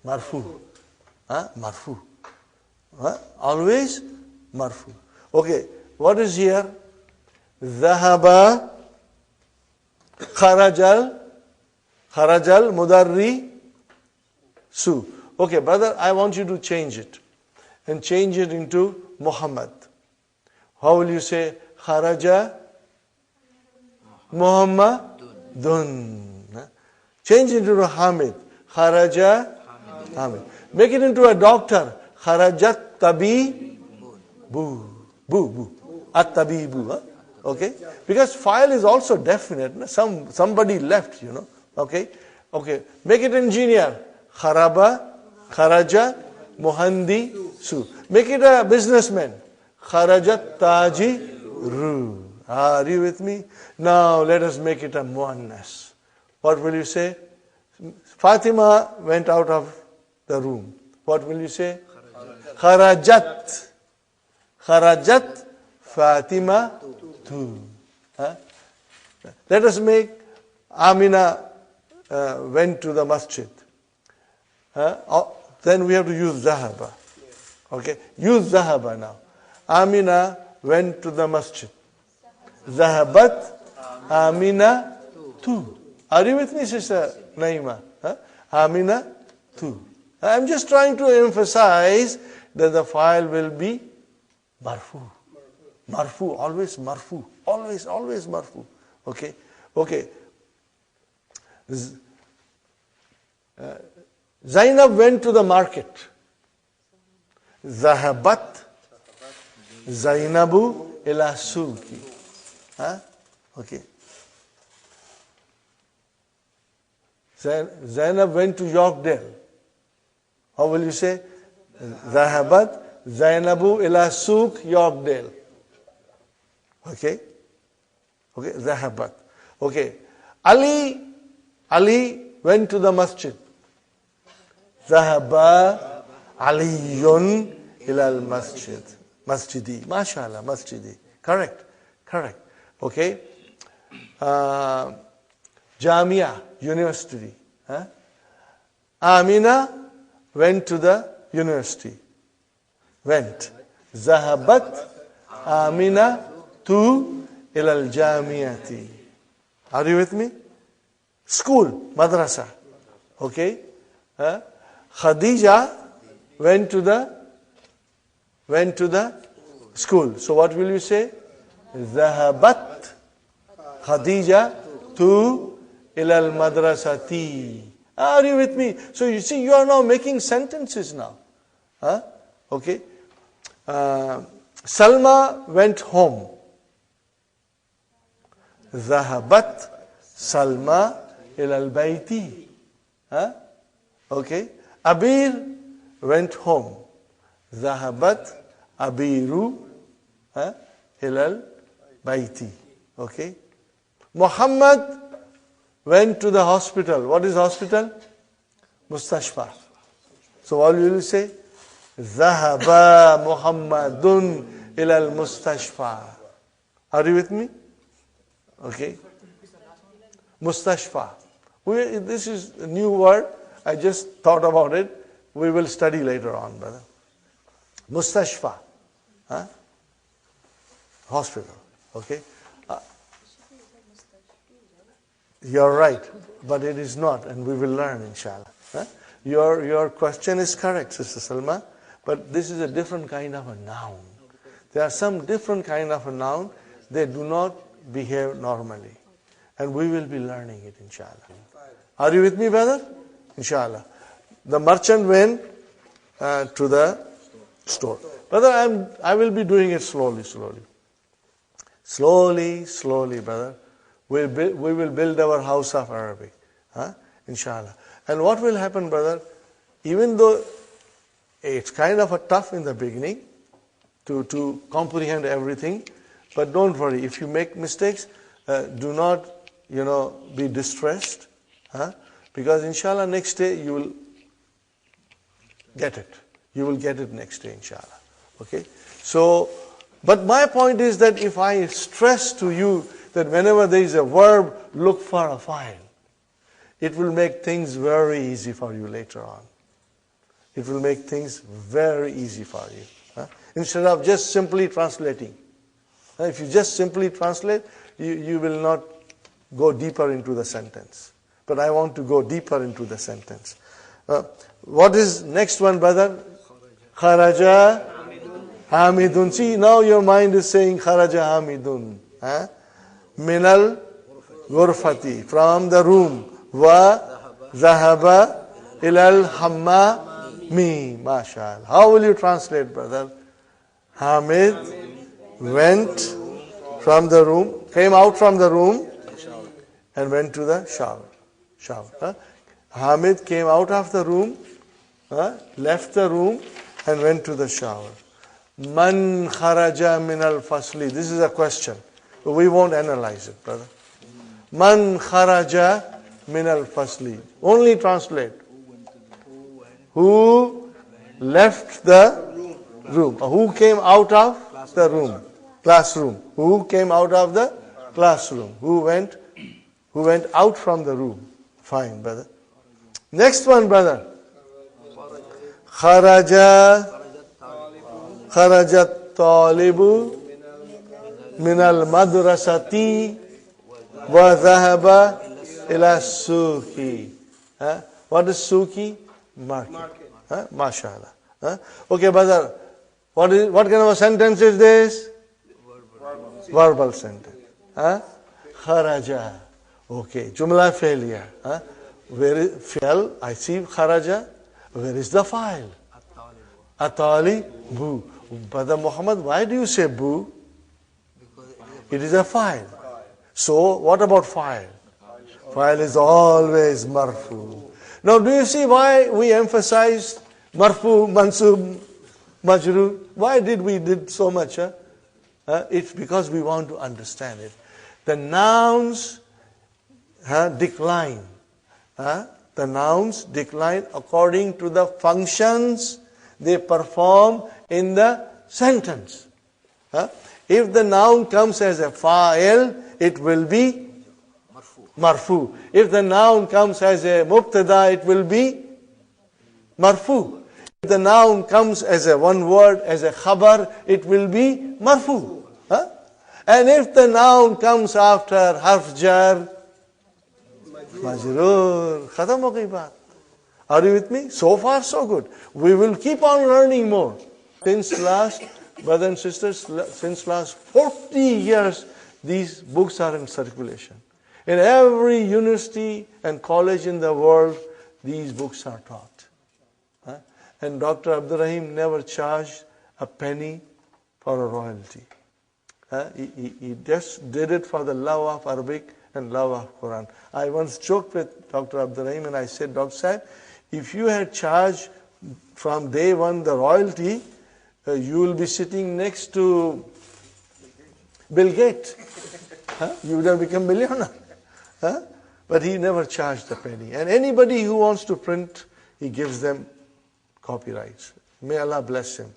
marfu. Marfu. Always marfu. Okay, what is here? Dhahaba kharajal mudarri su. Okay, brother, I want you to change it. And change it into Muhammad. How will you say kharaja Muhammadun? Change it into Hamid. Kharaja Hamid. Make it into a doctor. Kharajat tabibu. At-tabibu. Okay? Because file is also definite. Somebody left, Okay? Okay. Make it engineer. Kharaja, Muhandi, Su. Make it a businessman. Kharajat Taji Ru. Are you with me? Now let us make it a muannas. What will you say? Fatima went out of the room. What will you say? Kharajat. Kharajat Fatima tu. Let us make Amina went to the masjid. Then we have to use Zahaba. Okay? Use Zahaba now. Amina went to the masjid. Zahabat Amina tu. Are you with me, Sister Naima? Amina tu. I'm just trying to emphasize that the file will be marfu. Marfu, always marfu. Always marfu. Okay? Okay. Zainab went to the market. Zahabat Zainabu ila suki. Okay. Zainab went to Yorkdale. How will you say? Zahabat Zainabu ila Suk Yorkdale. Okay? Okay, Zahabat. Okay. Ali went to the masjid. Zahaba Aliyun ila al-masjid. Masjidi. MashaAllah, masjidi. Correct. Okay. Jamia, university. Amina went to the university. Went. Zahabat Amina tu ila al-jamiyati. Are you with me? School, madrasa. Okay? Khadija went to the school. So what will you say? Zahabat Khadija tu ila al-madrasati. Are you with me? So you see, you are now making sentences now. Okay. Salma went home. Zahabat Salma ila al-bayti. Okay. Abir went home. Zahabat Abiru ila al-bayti. Okay. Muhammad went to the hospital. What is hospital? Mustashfa. So what will you say? Zahaba Muhammadun ila al-mustashfa. Are you with me? Okay. Mustashfa. This is a new word. I just thought about it. We will study later on, brother. Mustashfa. Hospital. Okay. You're right, but it is not, and we will learn, inshallah. Your question is correct, Sister Salma, but this is a different kind of a noun. There are some different kind of a noun. They do not behave normally, and we will be learning it, inshallah. Are you with me, brother? Inshallah. The merchant went to the store. Brother, I will be doing it slowly. Slowly, brother. We will build our house of Arabic. Inshallah. And what will happen, brother, even though it's kind of a tough in the beginning to comprehend everything, but don't worry. If you make mistakes, do not, be distressed. Because inshallah next day you will get it. You will get it next day, inshallah. Okay? So, but my point is that if I stress to you that whenever there is a verb, look for a file. It will make things very easy for you later on. It will make things very easy for you. Instead of just simply translating. If you just simply translate, you will not go deeper into the sentence. But I want to go deeper into the sentence. What is next one, brother? Kharaja Hamidun. See, now your mind is saying Kharaja Hamidun. Minal Gurfati, from the room. Wa Zahaba ilal Hammami. MashaAllah. How will you translate, brother? Hamid went from the room, came out from the room and went to the shower. Hamid came out of the room, left the room and went to the shower. Man kharaja min al-fasli. This is a question. We won't analyze it, brother. Man kharaja min al-fasli. Only translate. Who left the room? Who came out of the room? Classroom. Who came out of the classroom? Who went out from the room? Fine, brother. Next one, brother. Kharajat talibu min al-madrasati wa dhahaba ila suki. What is suki? Market. MashaAllah. Okay, brother. What kind of a sentence is this? Verbal sentence. Kharaja. Okay, Jumla failure. Huh? Where is fell? I see kharaja. Where is the file? Atali bu. Brother Muhammad, why do you say bu? It is a file. So, what about file? File is always marfu. Now, do you see why we emphasized marfu, mansub, majrur? Why did we did so much? It's because we want to understand it. The nouns decline. The nouns decline according to the functions they perform in the sentence. If the noun comes as a fa'il, it will be marfu. If the noun comes as a mubtada, it will be marfu. If the noun comes as a one word, as a khabar, it will be marfu. And if the noun comes after harf jar, majroor, khatam ho gayi baat. Are you with me? So far, so good. We will keep on learning more. Since last, brothers and sisters, since last 40 years, these books are in circulation. In every university and college in the world, these books are taught. And Dr. Abdur Rahim never charged a penny for a royalty. He just did it for the love of Arabic and love of Quran. I once joked with Dr. Abdur Rahim and I said, Dr. Sahib, if you had charged from day one the royalty, you will be sitting next to Bill Gates. You would have become millionaire. But he never charged a penny. And anybody who wants to print, he gives them copyrights. May Allah bless him.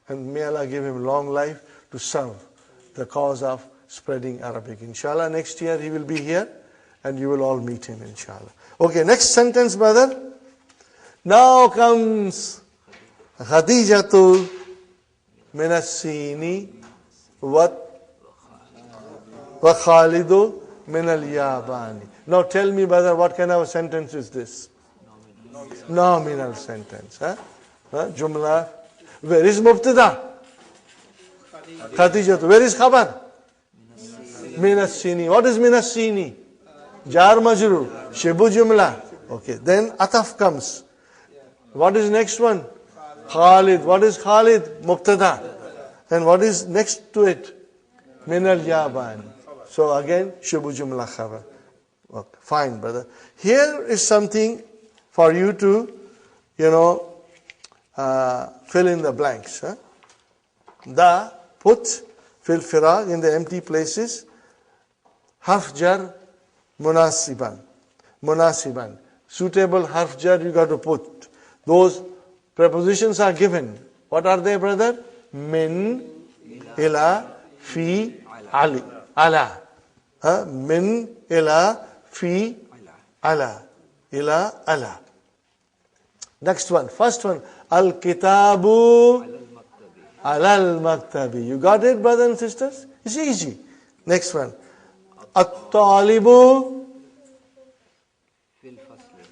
And may Allah give him long life to serve the cause of spreading Arabic. Inshallah, next year he will be here and you will all meet him, inshallah. Okay, next sentence, brother. Now comes Khadijatu min as-Sini wa Khalidu min al-Yabani. Now tell me, brother, what kind of a sentence is this? Nominal sentence. Jumla. Where is Mubtada? Khadijatu. Where is Khabar? Min as-Sini. What is min as-Sini? Jar majrur. Shibu jumla. Okay. Then ataf comes. What is next one? Khalid. What is Khalid? Mubtada. And what is next to it? Min al-Yaban. So again, Shibu jumla khabar. Okay. Fine, brother. Here is something for you to, fill in the blanks. Da, put, fill firag in the empty places. Harf jar, munasiban. Munasiban. Suitable harf jar you got to put. Those prepositions are given. What are they, brother? Min, ila, fi, ali. Ala. Min, ila, fi, ala. Ila, ala. Next one. First one. Al-kitabu alal-maktabi. You got it, brothers and sisters? It's easy. Next one. At-talibu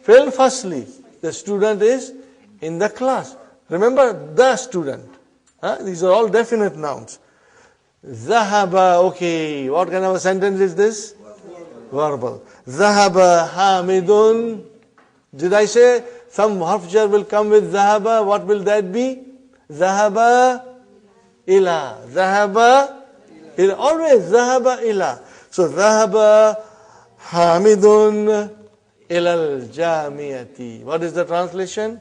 fil fasli. The student is in the class. Remember, the student. These are all definite nouns. Zahaba, okay. What kind of a sentence is this? Verbal. Zahaba hamidun. Did I say some harf jar will come with zahaba? What will that be? Zahaba ila. Zahaba ila. Always zahaba ila. So zahaba hamidun ilal jamiyati. What is the translation?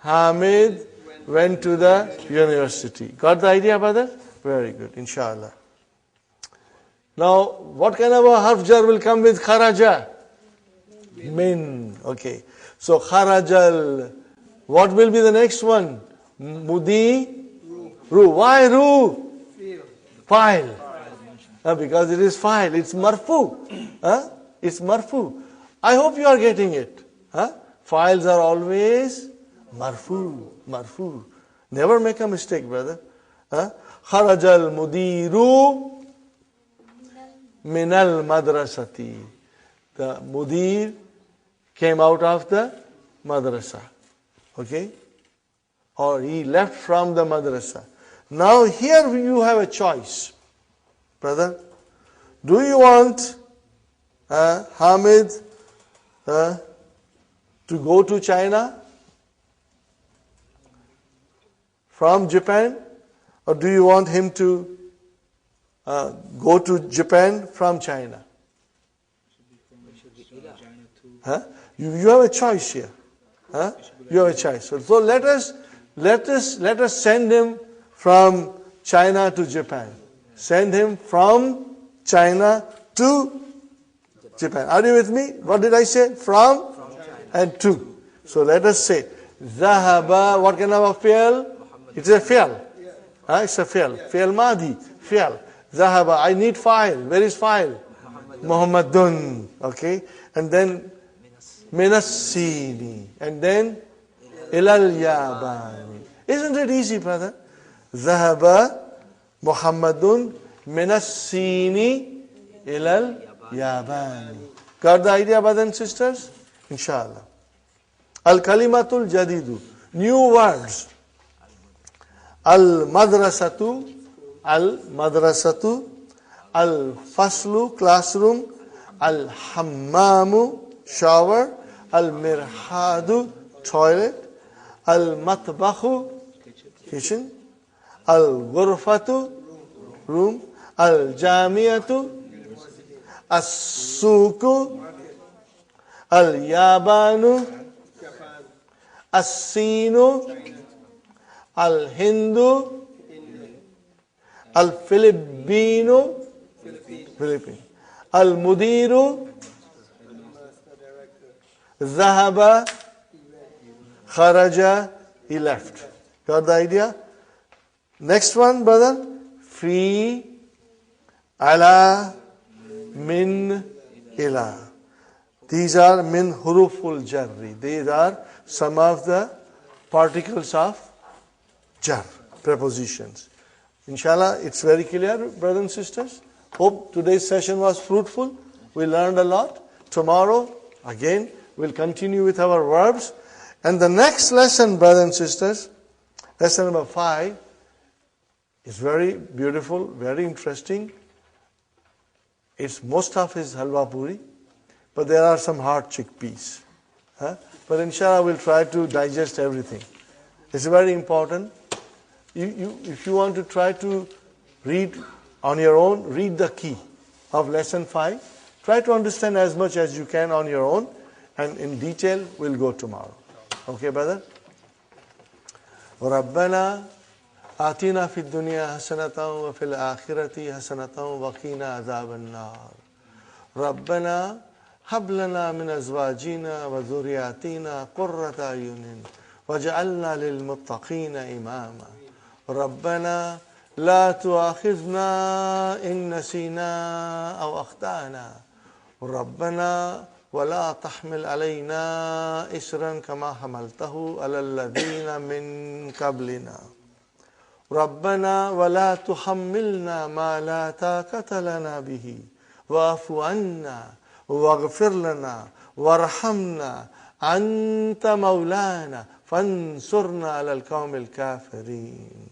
Hamid went to the university. Got the idea, brother? Very good, inshallah. Now, what kind of a harf jar will come with kharaja? Min. Okay. So kharajal. What will be the next one? Mudi. Ru. Why ru? File. Because it is file. It's marfu. It's marfu. I hope you are getting it. Files are always marfu. Marfu. Never make a mistake, brother. Kharajal mudiru minal madrasati. The mudir came out of the madrasa. Okay? Or he left from the madrasa. Now here you have a choice. Brother, do you want Hamid to go to China from Japan, or do you want him to go to Japan from China? You have a choice here. You have a choice. So let us send him from China to Japan. Send him from China to Japan. Are you with me? What did I say? From and to. So let us say Zahaba. What kind of a fi'l? It's a fi'l. It's a fi'l. Fi'l madi. Fi'l. Zahaba. I need fa'il. Where is fa'il? Muhammadun. Okay. And then Minasini. And then Ilal Yabani. Isn't it easy, brother? Zahaba Muhammadun Minasini Ilal Yabani. Got the idea, brothers and sisters? Inshallah. Al-Kalimatul Jadidu. New words. Al-Madrasatu. Al-Madrasatu. Al-Faslu. Classroom. Al-Hammamu. Shower. Al-Mirhadu. Toilet. Al-Matbahu. Kitchen. Al-Ghurfatu. Room. Al-Jamiatu. As-Suku. Al-Yabanu. As-Sinu. Al-Hindu. Al-Filipino. Philippine. Al-Mudiru. Zahaba. Kharaja. He left. Got the idea? Next one, brother. Fi. Ala. Min. Ila. These are min huruful jarri. These are some of the particles of jar, prepositions. Inshallah, it's very clear, brothers and sisters. Hope today's session was fruitful. We learned a lot. Tomorrow, again, we'll continue with our verbs. And the next lesson, brothers and sisters, lesson number 5, is very beautiful, very interesting. It's most of his halwa puri, but there are some hard chickpeas. But inshallah, we'll try to digest everything. It's very important. If you want to try to read on your own, read the key of lesson 5. Try to understand as much as you can on your own, and in detail, we'll go tomorrow. Okay, brother? رَبَّنَا آتِنَا فِي الدُّنْيَا حَسَنَةً وَفِي الْآخِرَةِ حَسَنَةً وَقِنَا عَذَابَ النَّارِ رَبَّنَا هَبْ لَنَا مِنْ أَزْوَاجِنَا وَذُرِّيَّاتِنَا قُرَّةَ أَعْيُنٍ وَاجْعَلْنَا لِلْمُتَّقِينَ إِمَامًا رَبَّنَا لا تؤاخذنا إن نسينا أو أخطأنا ربنا ولا تحمل علينا إسرا كما حملته على الذين من قبلنا ربنا ولا تحملنا ما لا طاقة لنا به واعف عنا واغفر لنا وارحمنا أنت مولانا فانصرنا على القوم الكافرين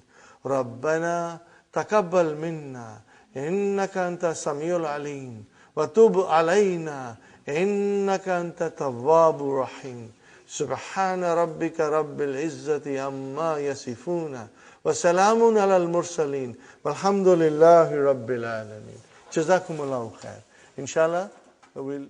ربنا تقبل منا إنك أنت السميع العليم وتب علينا إنك أنت التواب الرحيم سبحان ربك رب العزة عما يصفون وسلام على المرسلين والحمد لله رب العالمين جزاكم الله خير. Inshallah, we'll